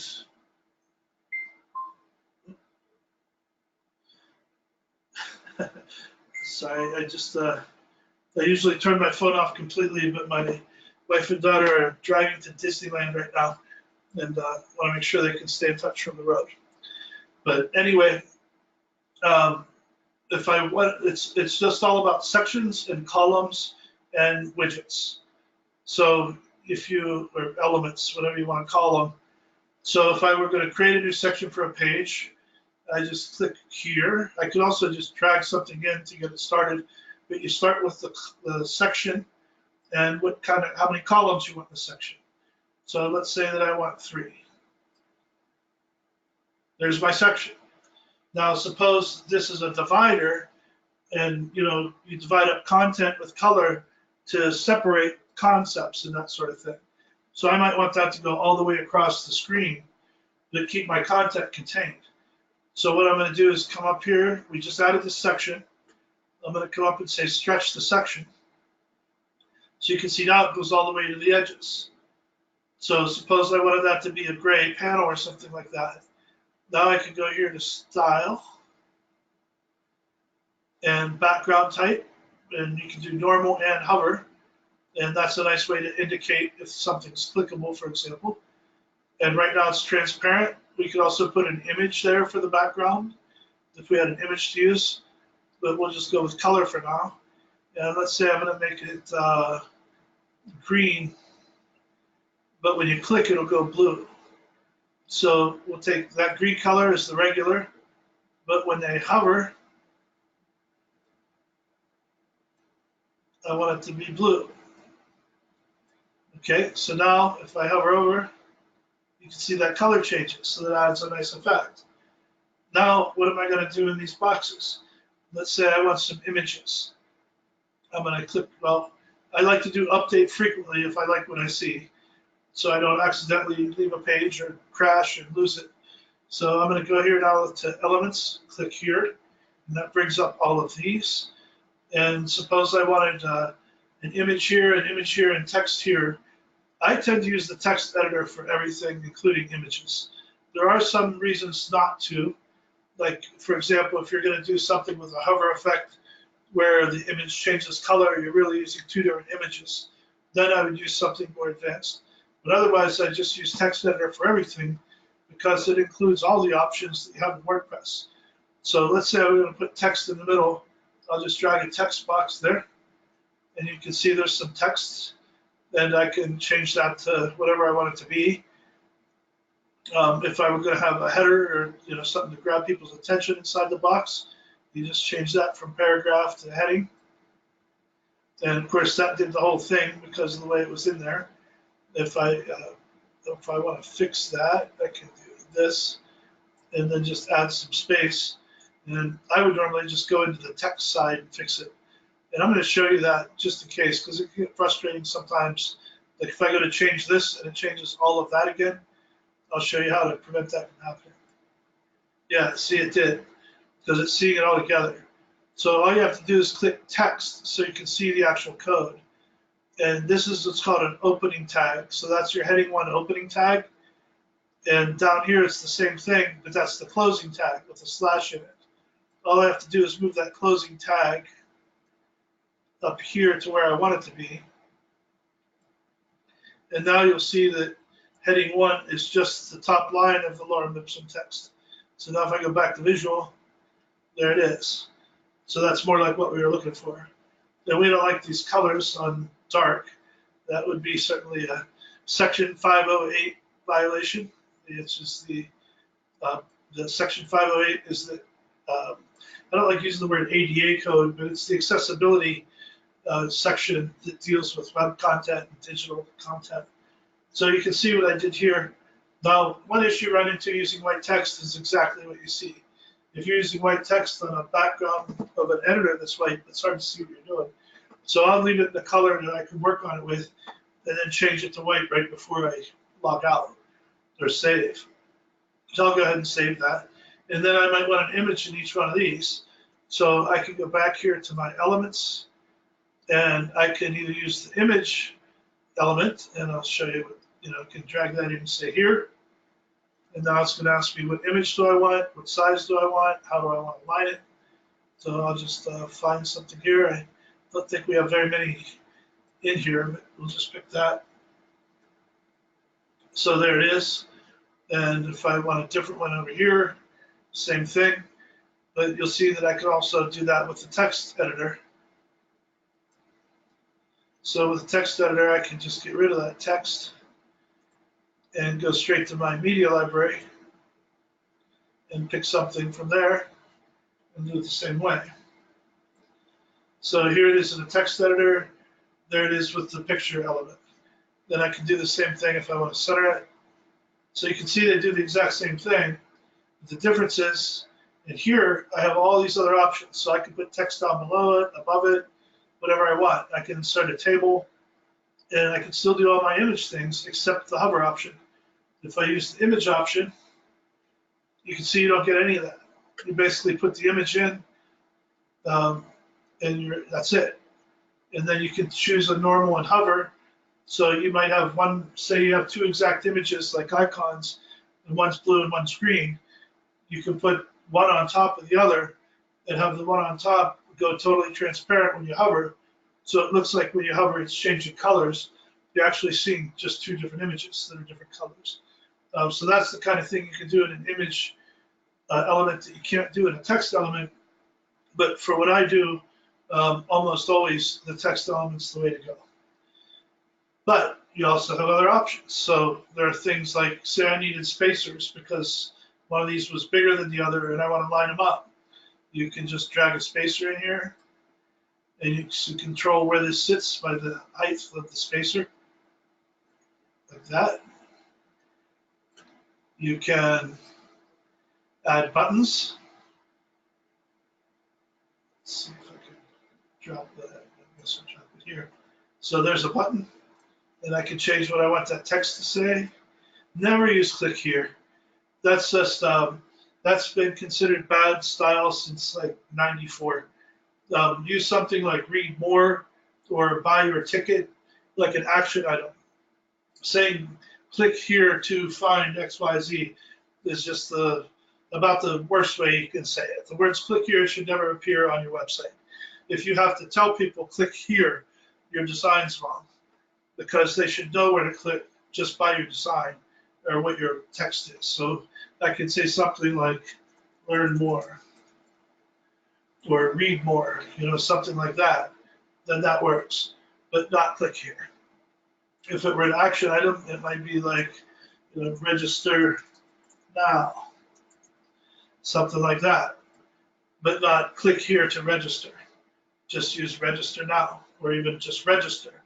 sorry, I usually turn my phone off completely, but my wife and daughter are driving to Disneyland right now, and want to make sure they can stay in touch from the road. But anyway, if I want, it's just all about sections and columns and widgets. So if you, or elements, whatever you want to call them. So if I were going to create a new section for a page, I just click here. I could also just drag something in to get it started, but you start with the section and how many columns you want in the section. So let's say that I want 3. There's my section. Now suppose this is a divider, and you divide up content with color to separate concepts and that sort of thing. So I might want that to go all the way across the screen to keep my content contained. So what I'm going to do is come up here. We just added this section. I'm going to come up and say stretch the section. So you can see now it goes all the way to the edges. So suppose I wanted that to be a gray panel or something like that. Now I can go here to style and background type, and you can do normal and hover. And that's a nice way to indicate if something's clickable, for example. And right now it's transparent. We could also put an image there for the background if we had an image to use, but we'll just go with color for now. And let's say I'm going to make it green, but when you click, it'll go blue. So we'll take that green color as the regular, but when they hover, I want it to be blue. Okay, so now if I hover over, you can see that color changes, so that adds a nice effect. Now, what am I going to do in these boxes? Let's say I want some images. I'm going to click, well, I like to do update frequently if I like what I see, so I don't accidentally leave a page or crash and lose it. So I'm going to go here now to Elements, click here, and that brings up all of these. And suppose I wanted an image here, and text here. I tend to use the text editor for everything, including images. There are some reasons not to, like, for example, if you're going to do something with a hover effect where the image changes color, you're really using 2 different images, then I would use something more advanced. But otherwise, I just use text editor for everything because it includes all the options that you have in WordPress. So let's say I'm going to put text in the middle. I'll just drag a text box there, and you can see there's some text, and I can change that to whatever I want it to be. If I were going to have a header or something to grab people's attention inside the box, you just change that from paragraph to heading. And of course, that did the whole thing because of the way it was in there. If I want to fix that, I can do this and then just add some space. And I would normally just go into the text side and fix it. And I'm going to show you that just in case, because it can get frustrating sometimes. Like if I go to change this and it changes all of that again, I'll show you how to prevent that from happening. Yeah, see, it did, because it's seeing it all together. So all you have to do is click text so you can see the actual code. And this is what's called an opening tag. So that's your heading 1 opening tag. And down here it's the same thing, but that's the closing tag with a slash in it. All I have to do is move that closing tag up here to where I want it to be. And now you'll see that heading 1 is just the top line of the lorem ipsum text. So now if I go back to visual, there it is. So that's more like what we were looking for. And we don't like these colors on dark. That would be certainly a Section 508 violation. It's just the Section 508 is the, I don't like using the word ADA code, but it's the accessibility section that deals with web content and digital content. So you can see what I did here. Now, one issue you run into using white text is exactly what you see. If you're using white text on a background of an editor that's white, it's hard to see what you're doing. So I'll leave it in the color that I can work on it with, and then change it to white right before I log out or save. So I'll go ahead and save that. And then I might want an image in each one of these. So I can go back here to my elements, and I can either use the image element, and I'll show you, I can drag that in and say here. And now it's going to ask me what image do I want, what size do I want, how do I want to line it. So I'll just find something here. I don't think we have very many in here, but we'll just pick that. So there it is. And if I want a different one over here, same thing. But you'll see that I can also do that with the text editor. So with the text editor, I can just get rid of that text and go straight to my media library and pick something from there and do it the same way. So here it is in the text editor. There it is with the picture element. Then I can do the same thing if I want to center it. So you can see they do the exact same thing. The difference is, in here, I have all these other options. So I can put text down below it, above it, whatever I want. I can insert a table, and I can still do all my image things except the hover option. If I use the image option, you can see you don't get any of that. You basically put the image in, and that's it. And then you can choose a normal and hover. So you might have one, say you have two exact images like icons, and one's blue and one's green. You can put one on top of the other and have the one on top go totally transparent when you hover. So it looks like when you hover, it's changing colors. You're actually seeing just two different images that are different colors. So that's the kind of thing you can do in an image element that you can't do in a text element. But for what I do, almost always the text element's the way to go. But you also have other options. So there are things like, say I needed spacers because one of these was bigger than the other and I want to line them up. You can just drag a spacer in here, and you can control where this sits by the height of the spacer, like that. You can add buttons. Let's see if I can drop that. I guess I'll drop it here. So there's a button, and I can change what I want that text to say. Never use click here. That's just that's been considered bad style since like '94. Use something like read more or buy your ticket, like an action item. Saying click here to find XYZ is just about the worst way you can say it. The words click here should never appear on your website. If you have to tell people click here, your design's wrong, because they should know where to click just by your design or what your text is. So I can say something like learn more or read more, something like that, then that works, but not click here. If it were an action item, it might be like, register now, something like that, but not click here to register. Just use register now, or even just register.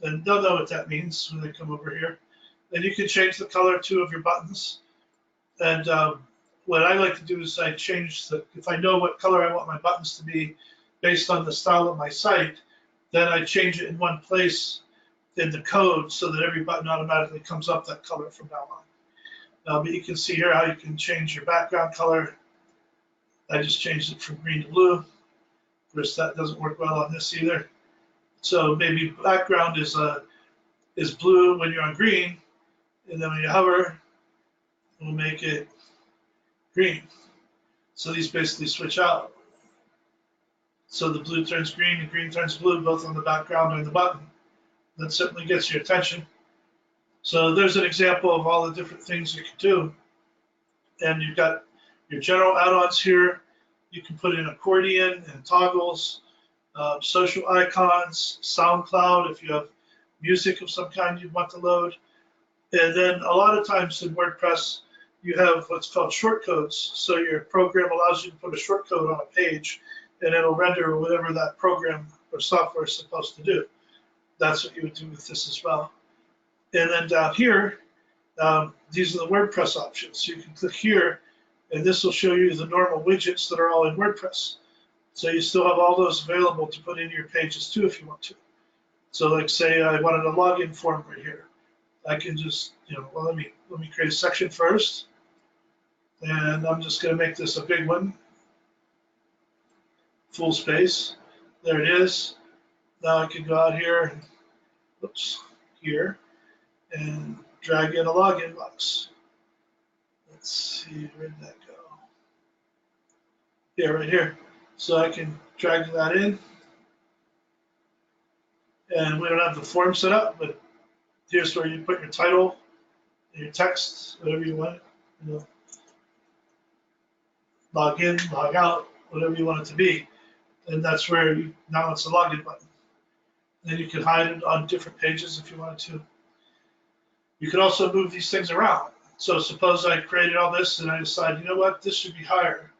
Then they'll know what that means when they come over here. Then you can change the color too of your buttons. And what I like to do is I change if I know what color I want my buttons to be based on the style of my site, then I change it in one place in the code so that every button automatically comes up that color from now on. But you can see here how you can change your background color. I just changed it from green to blue. Of course, that doesn't work well on this either. So maybe background is blue when you're on green, and then when you hover, We'll make it green. So these basically switch out. So the blue turns green and green turns blue, both on the background and the button. That certainly gets your attention. So there's an example of all the different things you can do. And you've got your general add-ons here. You can put in accordion and toggles, social icons, SoundCloud if you have music of some kind you want to load. And then a lot of times in WordPress, you have what's called shortcodes. So your program allows you to put a shortcode on a page and it'll render whatever that program or software is supposed to do. That's what you would do with this as well. And then down here, these are the WordPress options. So you can click here, and this will show you the normal widgets that are all in WordPress. So you still have all those available to put in your pages too if you want to. So like say I wanted a login form right here. I can just, well, let me create a section first. And I'm just going to make this a big one. Full space. There it is. Now I can go out here and, oops, here, and drag in a login box. Let's see, where did that go? Yeah, right here. So I can drag that in. And we don't have the form set up, but here's where you put your title, your text, whatever you want. Log in, log out, whatever you want it to be. And that's where now it's a login button. Then you can hide it on different pages if you wanted to. You could also move these things around. So suppose I created all this and I decide, you know what, this should be higher.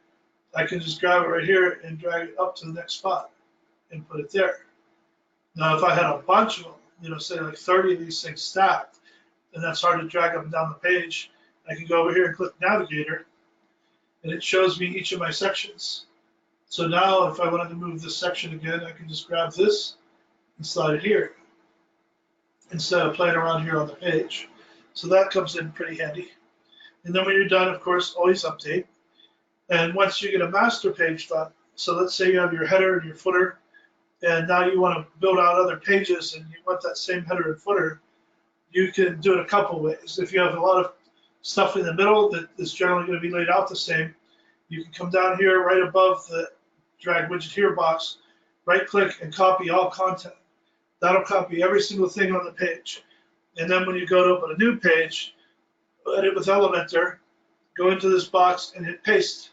I can just grab it right here and drag it up to the next spot and put it there. Now, if I had a bunch of them, say like 30 of these things stacked, and that's hard to drag them down the page, I can go over here and click Navigator, and it shows me each of my sections. So now if I wanted to move this section again, I can just grab this and slide it here instead of playing around here on the page. So that comes in pretty handy. And then when you're done, of course, always update. And once you get a master page done, so let's say you have your header and your footer, and now you want to build out other pages and you want that same header and footer, you can do it a couple ways. If you have a lot of stuff in the middle that is generally going to be laid out the same, you can come down here right above the drag widget here box, right click and copy all content. That'll copy every single thing on the page. And then when you go to open a new page, edit with Elementor, go into this box and hit paste,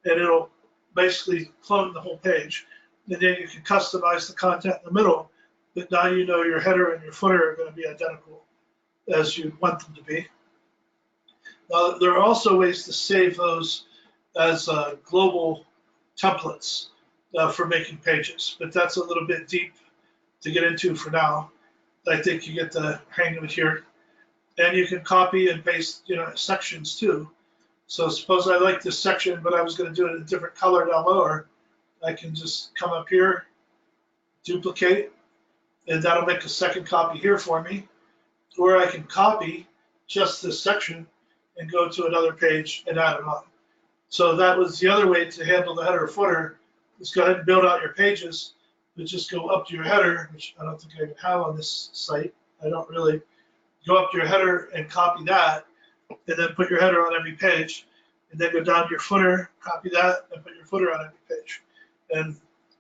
and it'll basically clone the whole page. And then you can customize the content in the middle, but now you know your header and your footer are going to be identical as you want them to be. Now, there are also ways to save those as global templates for making pages, but that's a little bit deep to get into for now. I think you get the hang of it here. And you can copy and paste, sections too. So suppose I like this section, but I was going to do it in a different color down lower. I can just come up here, duplicate, and that'll make a second copy here for me. Or I can copy just this section and go to another page and add it on. So that was the other way to handle the header or footer, is go ahead and build out your pages, but just go up to your header, which I don't think I even have on this site. I don't really. Go up to your header and copy that, and then put your header on every page, and then go down to your footer, copy that, and put your footer on every page. And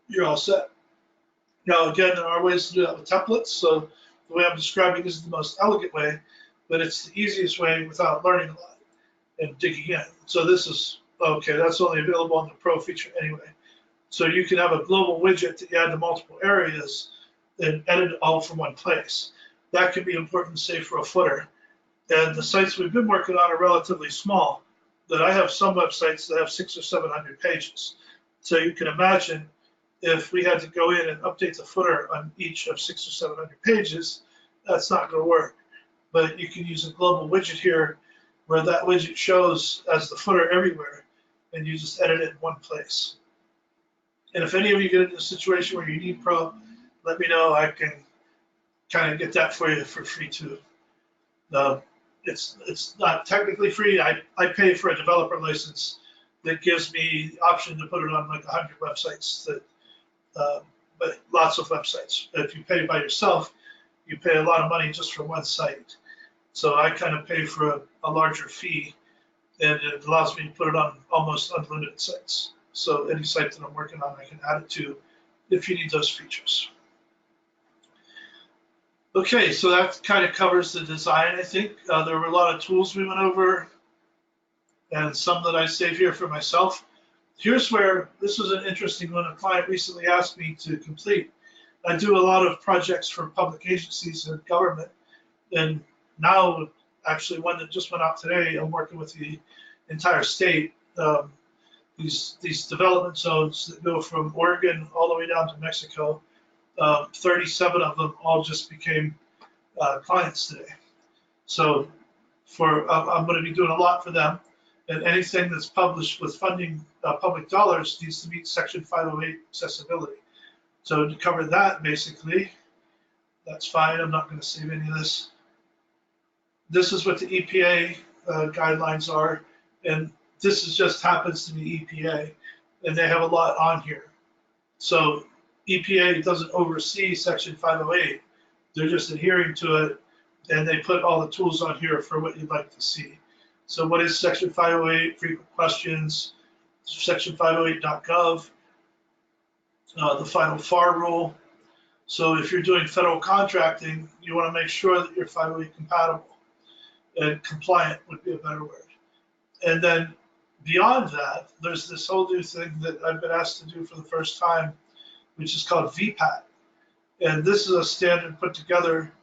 you're all set. Now, again, there are ways to do that with templates, so the way I'm describing is the most elegant way, but it's the easiest way without learning a lot and digging in. So this is, okay, that's only available on the Pro feature anyway. So you can have a global widget that you add to multiple areas and edit it all from one place. That can be important, say, for a footer. And the sites we've been working on are relatively small. That I have some websites that have 600 or 700 pages. So you can imagine if we had to go in and update the footer on each of 600 or 700 pages, that's not going to work. But you can use a global widget here where that widget shows as the footer everywhere, and you just edit it in one place. And if any of you get into a situation where you need Pro, let me know. I can kind of get that for you for free too. It's not technically free. I pay for a developer license that gives me the option to put it on like 100 websites, but lots of websites. If you pay by yourself, you pay a lot of money just for one site. So I kind of pay for a larger fee and it allows me to put it on almost unlimited sites. So any site that I'm working on, I can add it to if you need those features. Okay, so that kind of covers the design, I think. There were a lot of tools we went over and some that I save here for myself. Here's where, this was an interesting one. A client recently asked me to complete. I do a lot of projects for public agencies and government. And now, actually, one that just went out today, I'm working with the entire state. These development zones that go from Oregon all the way down to Mexico, 37 of them all just became clients today. So I'm going to be doing a lot for them. And anything that's published with funding public dollars needs to meet Section 508 accessibility. So to cover that, basically, that's fine. I'm not going to save any of this. This is what the EPA guidelines are, and this is just happens to be EPA, and they have a lot on here. So EPA doesn't oversee Section 508. They're just adhering to it, and they put all the tools on here for what you'd like to see. So what is Section 508? Frequent questions, Section 508.gov, the final FAR rule. So if you're doing federal contracting, you want to make sure that you're 508 compatible, and compliant would be a better word. And then beyond that, there's this whole new thing that I've been asked to do for the first time, which is called VPAT. And this is a standard put together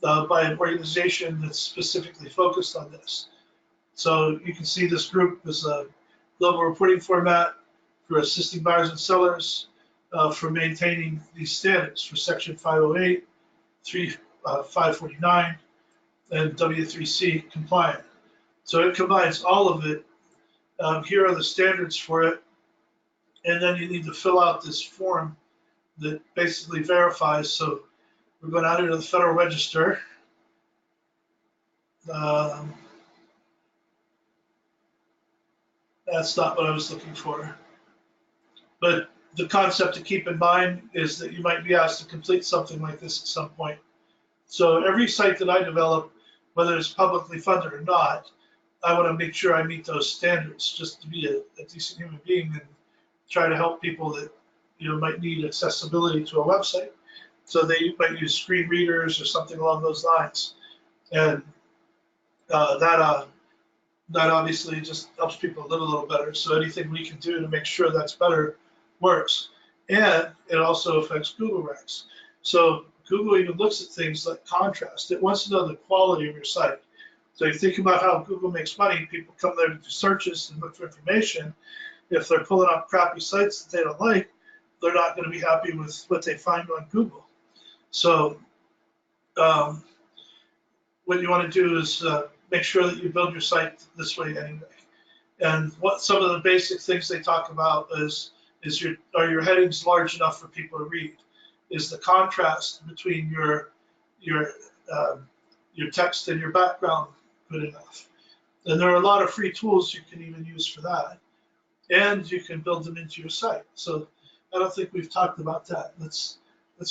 by an organization that's specifically focused on this. So you can see this group is a global reporting format for assisting buyers and sellers for maintaining these standards for Section 508, 549, and W3C compliant. So it combines all of it. Here are the standards for it. And then you need to fill out this form that basically verifies. So we're going out into the Federal Register. That's not what I was looking for. But the concept to keep in mind is that you might be asked to complete something like this at some point. So every site that I develop, whether it's publicly funded or not, I want to make sure I meet those standards just to be a decent human being and try to help people that might need accessibility to a website. So they might use screen readers or something along those lines. And that obviously just helps people live a little better. So anything we can do to make sure that's better works. And it also affects Google ranks. So Google even looks at things like contrast. It wants to know the quality of your site. So you think about how Google makes money. People come there to do searches and look for information. If they're pulling up crappy sites that they don't like, they're not going to be happy with what they find on Google. So what you want to do is make sure that you build your site this way anyway. And what some of the basic things they talk about is are your headings large enough for people to read? Is the contrast between your text and your background good enough? And there are a lot of free tools you can even use for that. And you can build them into your site. So I don't think we've talked about that. Let's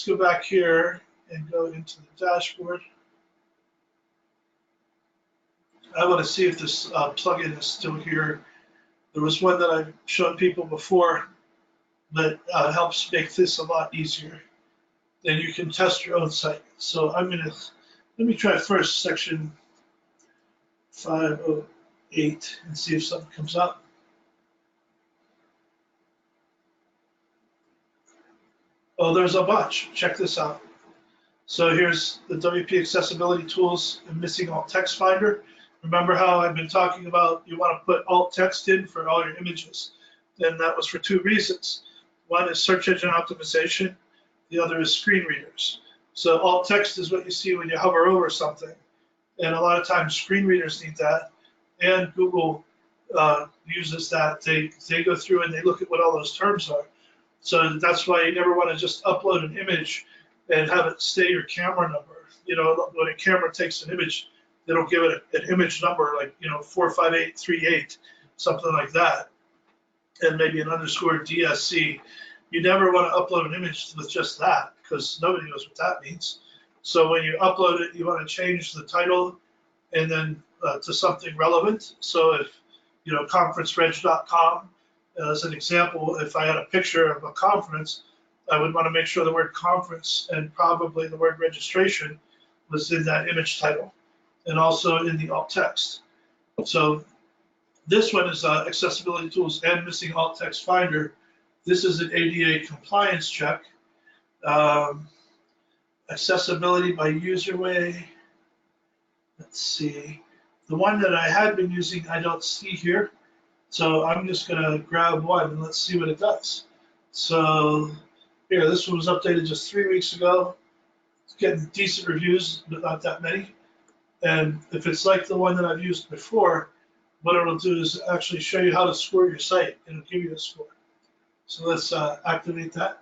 go back here and go into the dashboard. I want to see if this plugin is still here. There was one that I've shown people before that helps make this a lot easier. Then you can test your own site. So let me try first Section 508 and see if something comes up. Oh, there's a bunch. Check this out. So here's the WP accessibility tools and missing alt text finder. Remember how I've been talking about you want to put alt text in for all your images. And that was for two reasons. One is search engine optimization. The other is screen readers. So alt text is what you see when you hover over something. And a lot of times screen readers need that. And Google uses that. They go through and they look at what all those terms are. So that's why you never want to just upload an image and have it stay your camera number. When a camera takes an image, it'll give it an image number like 45838, something like that, and maybe an underscore DSC. You never want to upload an image with just that because nobody knows what that means. So when you upload it, you want to change the title and then to something relevant. So conferencereg.com as an example. If I had a picture of a conference, I would want to make sure the word conference and probably the word registration was in that image title and also in the alt text. So this one is accessibility tools and missing alt text finder. This is an ADA compliance check. Accessibility by userway. Let's see. The one that I had been using, I don't see here. So I'm just going to grab one and let's see what it does. So here, this one was updated just 3 weeks ago. It's getting decent reviews, but not that many. And if it's like the one that I've used before, what it'll do is actually show you how to score your site, and it'll give you a score. So let's activate that.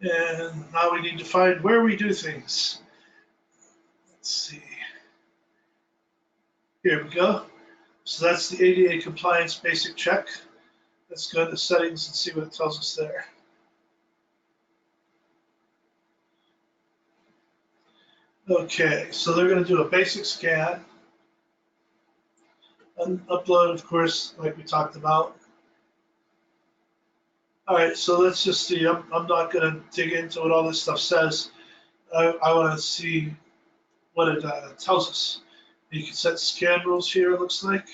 And now we need to find where we do things. Let's see. Here we go. So that's the ADA compliance basic check. Let's go to settings and see what it tells us there. Okay, so they're going to do a basic scan. And upload, of course, like we talked about. All right, so let's just see. I'm not going to dig into what all this stuff says. I want to see what it tells us. You can set scan rules here, it looks like.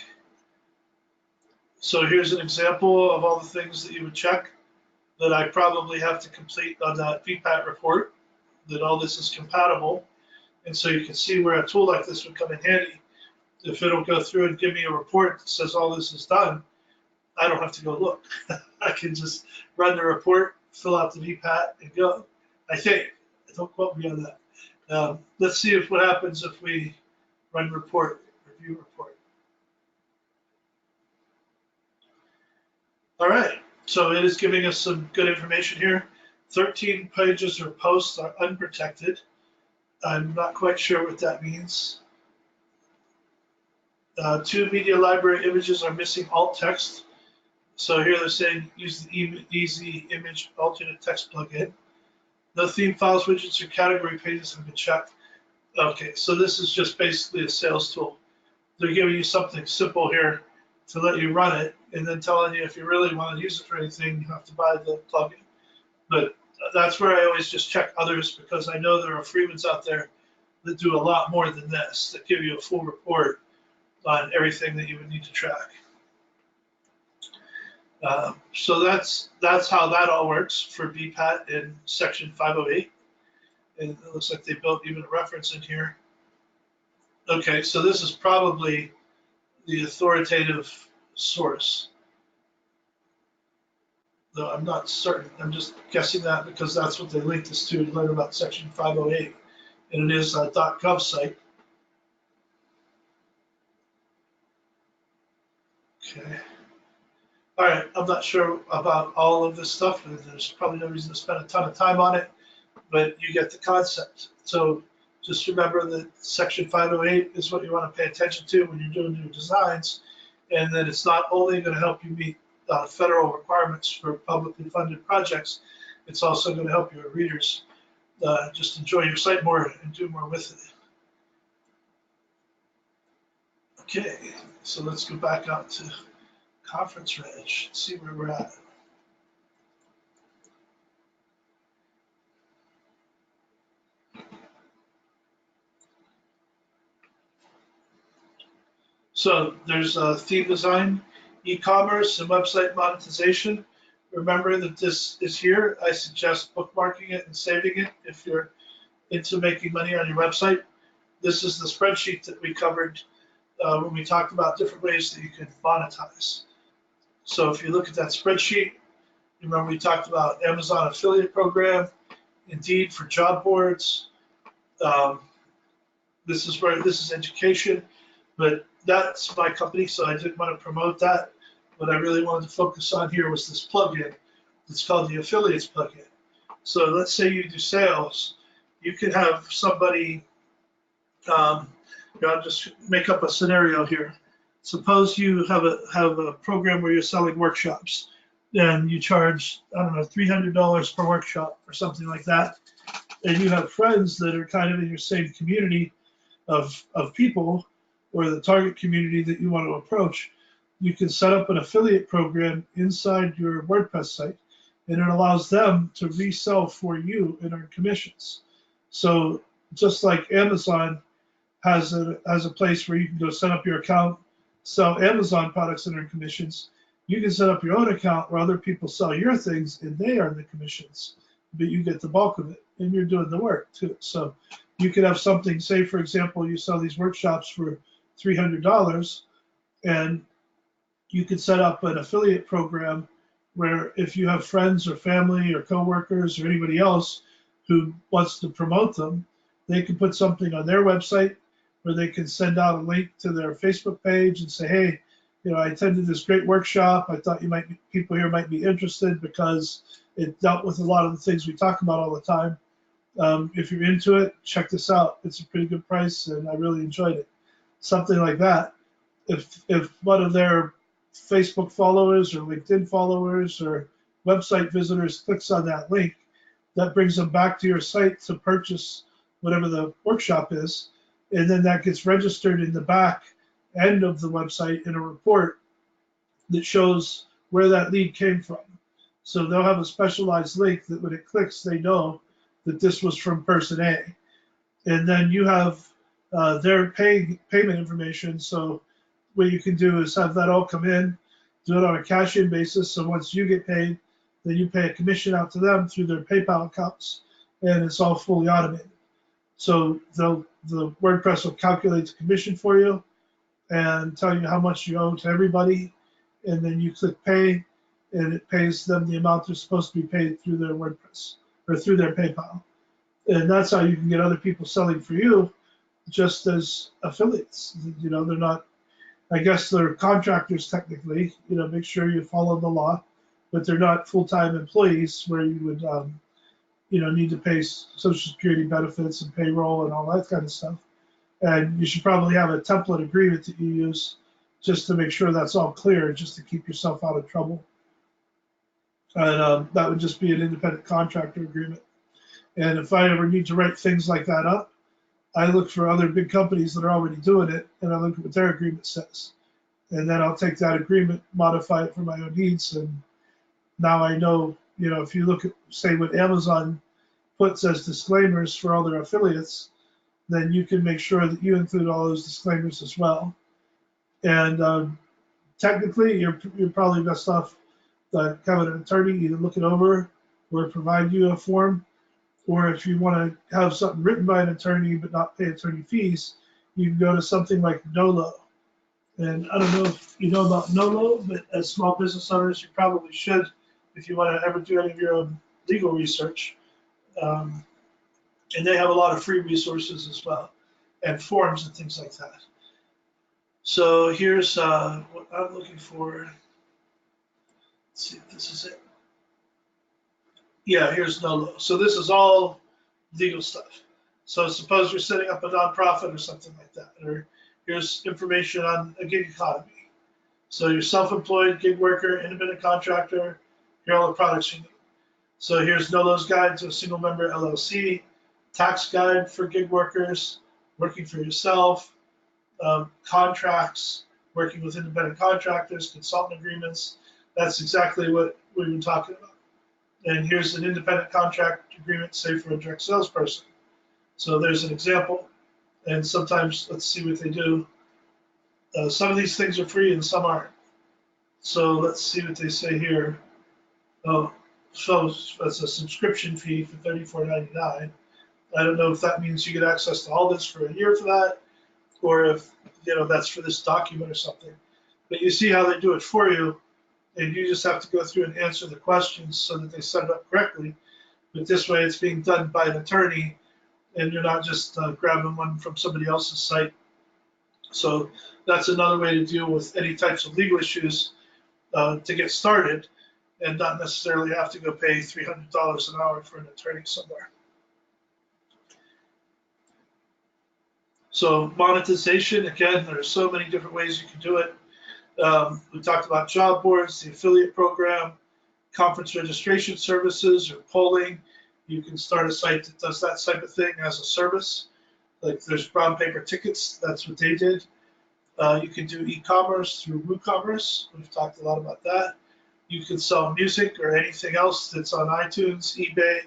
So here's an example of all the things that you would check that I probably have to complete on that VPAT report, that all this is compatible. And so you can see where a tool like this would come in handy. If it'll go through and give me a report that says all this is done, I don't have to go look. I can just run the report, fill out the VPAT, and go. I think. Don't quote me on that. Let's see what happens if we run report, review report. All right, so it is giving us some good information here. 13 pages or posts are unprotected. I'm not quite sure what that means. 2 media library images are missing alt text. So here they're saying use the Easy Image Alternate Text plugin. No theme files, widgets, or category pages have been checked. Okay, so this is just basically a sales tool. They're giving you something simple here to let you run it, and then telling you if you really want to use it for anything, you have to buy the plugin. But that's where I always just check others, because I know there are free ones out there that do a lot more than this, that give you a full report on everything that you would need to track. So that's how that all works for VPAT in section 508. And it looks like they built even a reference in here. Okay, so this is probably the authoritative source. Though I'm not certain, I'm just guessing that because that's what they linked us to learn about section 508. And it is a .gov site. Okay. All right, I'm not sure about all of this stuff, and there's probably no reason to spend a ton of time on it, but you get the concept. So just remember that section 508 is what you want to pay attention to when you're doing your designs, and that it's not only going to help you meet federal requirements for publicly funded projects, it's also going to help your readers just enjoy your site more and do more with it. Okay, so let's go back out to Conference Reg, see where we're at. So there's theme design, e-commerce, and website monetization. Remember that this is here. I suggest bookmarking it and saving it if you're into making money on your website. This is the spreadsheet that we covered when we talked about different ways that you can monetize. So if you look at that spreadsheet, remember we talked about Amazon affiliate program, Indeed for job boards. This is education, but that's my company, so I didn't want to promote that. What I really wanted to focus on here was this plugin. It's called the affiliates plugin. So let's say you do sales, you can have somebody, I'll just make up a scenario here. Suppose you have a program where you're selling workshops, and you charge, I don't know, $300 per workshop or something like that. And you have friends that are kind of in your same community of people or the target community that you want to approach, you can set up an affiliate program inside your WordPress site, and it allows them to resell for you and earn commissions. So just like Amazon has a place where you can go set up your account, sell Amazon products and earn commissions, you can set up your own account where other people sell your things and they earn the commissions, but you get the bulk of it and you're doing the work too. So you could have something, say for example, you sell these workshops for $300, and you could set up an affiliate program where if you have friends or family or coworkers or anybody else who wants to promote them, they can put something on their website, where they can send out a link to their Facebook page and say, hey, I attended this great workshop. I thought people here might be interested because it dealt with a lot of the things we talk about all the time. If you're into it, check this out. It's a pretty good price, and I really enjoyed it. Something like that. If one of their Facebook followers or LinkedIn followers or website visitors clicks on that link, that brings them back to your site to purchase whatever the workshop is, and then that gets registered in the back end of the website in a report that shows where that lead came from. So they'll have a specialized link that when it clicks, they know that this was from person A. And then you have their payment information. So what you can do is have that all come in, do it on a cash-in basis. So once you get paid, then you pay a commission out to them through their PayPal accounts, and it's all fully automated. So the WordPress will calculate the commission for you and tell you how much you owe to everybody, and then you click pay, and it pays them the amount they're supposed to be paid through their WordPress or through their PayPal. And that's how you can get other people selling for you just as affiliates. They're not, I guess they're contractors technically, make sure you follow the law, but they're not full-time employees where you would, need to pay Social Security benefits and payroll and all that kind of stuff. And you should probably have a template agreement that you use just to make sure that's all clear, just to keep yourself out of trouble. And that would just be an independent contractor agreement. And if I ever need to write things like that up, I look for other big companies that are already doing it, and I look at what their agreement says. And then I'll take that agreement, modify it for my own needs. And now I know, if you look at, say, what Amazon puts as disclaimers for all their affiliates, then you can make sure that you include all those disclaimers as well. And technically, you're probably best off having an attorney either look it over or provide you a form. Or if you want to have something written by an attorney but not pay attorney fees, you can go to something like Nolo. And I don't know if you know about Nolo, but as small business owners, you probably should if you want to ever do any of your own legal research. And they have a lot of free resources as well, and forums and things like that. So here's what I'm looking for. Let's see if this is it. Yeah, here's Nolo. So this is all legal stuff. So suppose you're setting up a nonprofit or something like that, or here's information on a gig economy. So you're self-employed, gig worker, independent contractor, here are all the products you need. So here's Nolo's guide to a single member LLC, tax guide for gig workers, working for yourself, contracts, working with independent contractors, consultant agreements. That's exactly what we've been talking about. And here's an independent contract agreement, say for a direct salesperson. So there's an example, and sometimes let's see what they do. Some of these things are free and some aren't. So let's see what they say here. Oh, so that's a subscription fee for $34.99. I don't know if that means you get access to all this for a year for that, or if that's for this document or something. But you see how they do it for you, and you just have to go through and answer the questions so that they set it up correctly. But this way it's being done by an attorney, and you're not just grabbing one from somebody else's site. So that's another way to deal with any types of legal issues to get started, and not necessarily have to go pay $300 an hour for an attorney somewhere. So monetization, again, there are so many different ways you can do it. We talked about job boards, the affiliate program, conference registration services or polling. You can start a site that does that type of thing as a service. Like there's brown paper tickets, that's what they did. You can do e-commerce through WooCommerce. We've talked a lot about that. You can sell music or anything else that's on iTunes, eBay,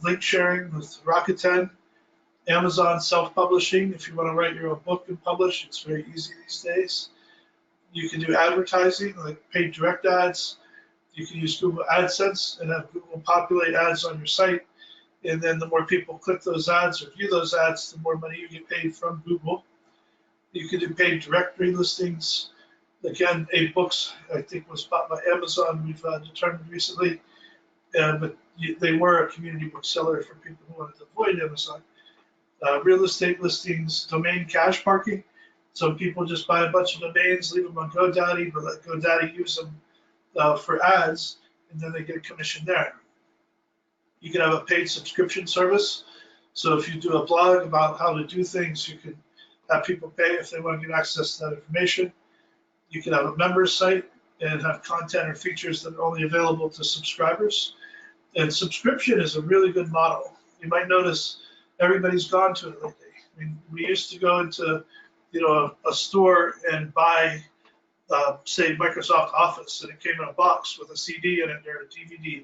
link sharing with Rakuten, Amazon self-publishing. If you want to write your own book and publish, it's very easy these days. You can do advertising, like paid direct ads. You can use Google AdSense and have Google populate ads on your site. And then the more people click those ads or view those ads, the more money you get paid from Google. You can do paid directory listings. Again, Books, I think, was bought by Amazon, we've determined recently. But they were a community bookseller for people who wanted to avoid Amazon. Real estate listings, domain cache parking. So people just buy a bunch of domains, leave them on GoDaddy, but let GoDaddy use them for ads, and then they get a commission there. You can have a paid subscription service. So if you do a blog about how to do things, you can have people pay if they want to get access to that information. You can have a members site and have content or features that are only available to subscribers. And subscription is a really good model. You might notice everybody's gone to it lately. I mean, we used to go into, a store and buy, say, Microsoft Office, and it came in a box with a CD in it or a DVD,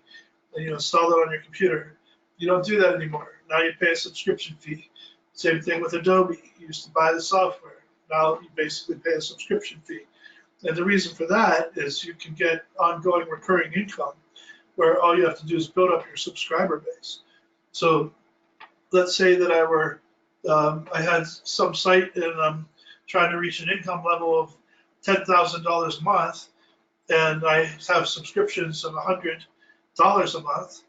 and you install it on your computer. You don't do that anymore. Now you pay a subscription fee. Same thing with Adobe. You used to buy the software. Now you basically pay a subscription fee. And the reason for that is you can get ongoing recurring income where all you have to do is build up your subscriber base. So let's say that I had some site and I'm trying to reach an income level of $10,000 a month, and I have subscriptions of $100 a month.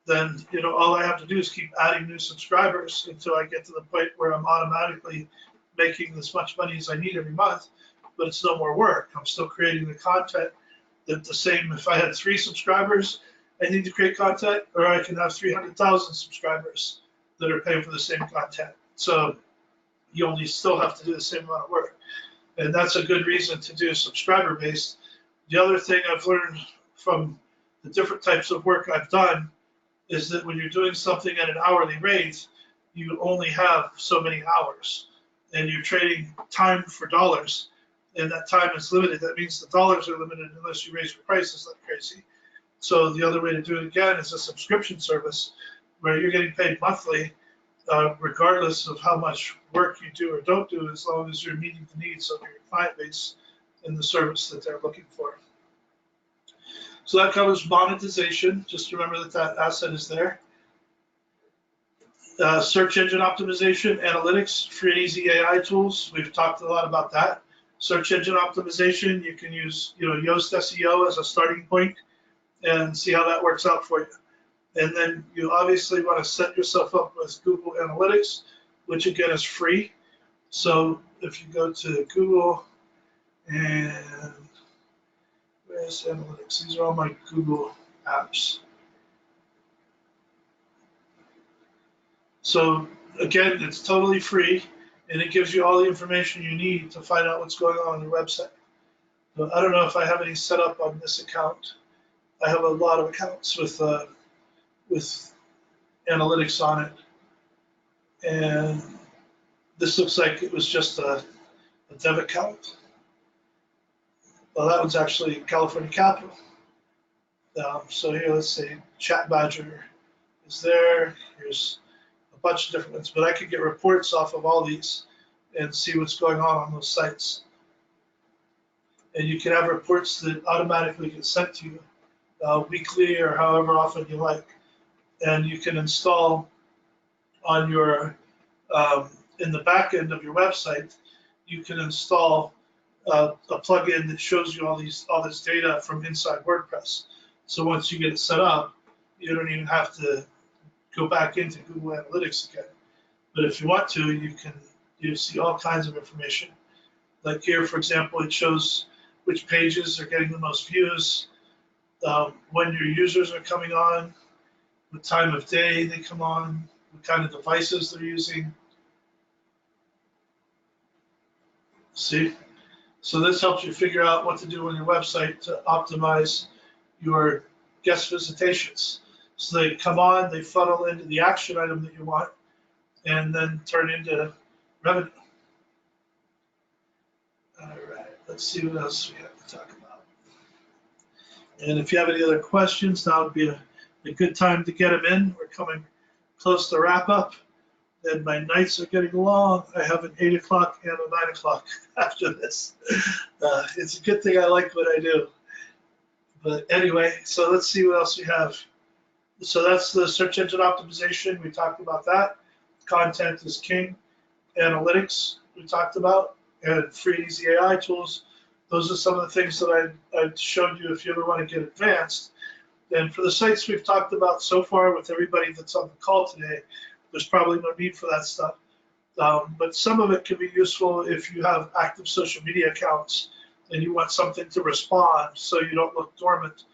Then all I have to do is keep adding new subscribers until I get to the point where I'm automatically making as much money as I need every month. But it's no more work. I'm still creating the content. That the same, if I had 3 subscribers, I need to create content, or I can have 300,000 subscribers that are paying for the same content. So you only still have to do the same amount of work. And that's a good reason to do subscriber based. The other thing I've learned from the different types of work I've done is that when you're doing something at an hourly rate, you only have so many hours, and you're trading time for dollars, and that time is limited. That means the dollars are limited unless you raise your prices like crazy. So the other way to do it again is a subscription service where you're getting paid monthly, regardless of how much work you do or don't do, as long as you're meeting the needs of your client base and the service that they're looking for. So that covers monetization. Just remember that that asset is there. Search engine optimization, analytics, free and easy AI tools. We've talked a lot about that. Search engine optimization, you can use Yoast SEO as a starting point and see how that works out for you. And then you obviously want to set yourself up with Google Analytics, which again is free. So if you go to Google and where's Analytics? These are all my Google apps. So again, it's totally free, and it gives you all the information you need to find out what's going on your website. So I don't know if I have any set up on this account. I have a lot of accounts with analytics on it, and this looks like it was just a dev account. Well, that one's actually California Capital. So here, let's say Chat Badger is there. Here's a bunch of different ones, but I could get reports off of all these and see what's going on those sites. And you can have reports that automatically get sent to you weekly or however often you like. And you can install on your, in the back end of your website, you can install a plugin that shows you all this data from inside WordPress. So once you get it set up, you don't even have to go back into Google Analytics again. But if you want to, you see all kinds of information. Like here, for example, it shows which pages are getting the most views, when your users are coming on, what time of day they come on, what kind of devices they're using. See? So this helps you figure out what to do on your website to optimize your guest visitations. So they come on, they funnel into the action item that you want, and then turn into revenue. All right, let's see what else we have to talk about. And if you have any other questions, now would be a good time to get them in. We're coming close to wrap up, and my nights are getting long. I have an 8 o'clock and a 9 o'clock after this. It's a good thing I like what I do. But anyway, so let's see what else we have. So that's the search engine optimization. We talked about that. Content is king. Analytics, we talked about. And free and easy AI tools. Those are some of the things that I showed you if you ever want to get advanced. And for the sites we've talked about so far with everybody that's on the call today, there's probably no need for that stuff. But some of it can be useful if you have active social media accounts and you want something to respond so you don't look dormant.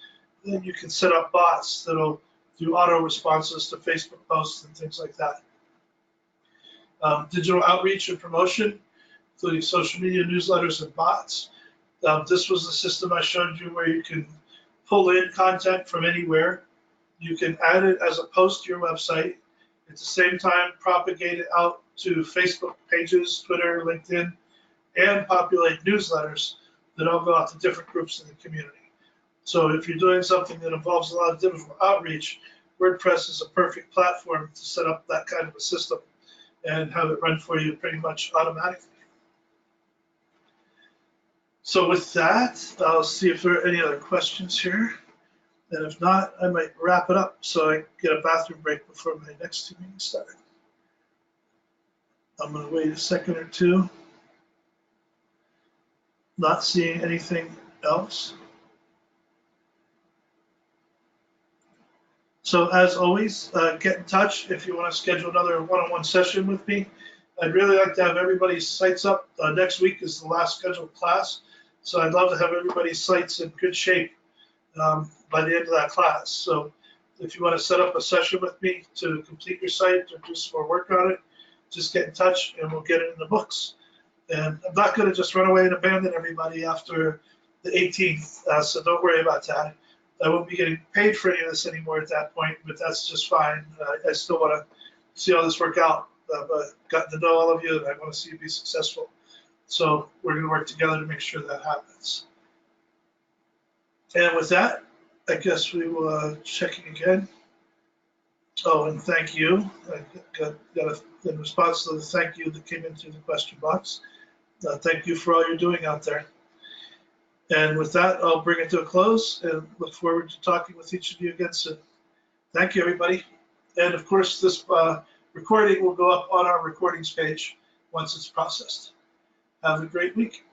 Then you can set up bots that'll do auto responses to Facebook posts and things like that. Digital outreach and promotion, including social media, newsletters, and bots. This was the system I showed you where you can pull in content from anywhere. You can add it as a post to your website. At the same time, propagate it out to Facebook pages, Twitter, LinkedIn, and populate newsletters that all go out to different groups in the community. So if you're doing something that involves a lot of digital outreach, WordPress is a perfect platform to set up that kind of a system and have it run for you pretty much automatically. So with that, I'll see if there are any other questions here. And if not, I might wrap it up so I get a bathroom break before my next 2 meetings start. I'm going to wait a second or two. Not seeing anything else. So as always, get in touch if you want to schedule another one-on-one session with me. I'd really like to have everybody's sites up. Next week is the last scheduled class. So I'd love to have everybody's sites in good shape by the end of that class. So if you want to set up a session with me to complete your site or do some more work on it, just get in touch and we'll get it in the books. And I'm not going to just run away and abandon everybody after the 18th, so don't worry about that. I won't be getting paid for any of this anymore at that point, but that's just fine. I still want to see all this work out. I've gotten to know all of you and I want to see you be successful. So we're going to work together to make sure that happens. And with that, I guess we will checking again. Oh, and thank you. I got a response to the thank you that came in through the question box. Thank you for all you're doing out there. And with that, I'll bring it to a close and look forward to talking with each of you again soon. Thank you, everybody. And of course, this recording will go up on our recordings page once it's processed. Have a great week.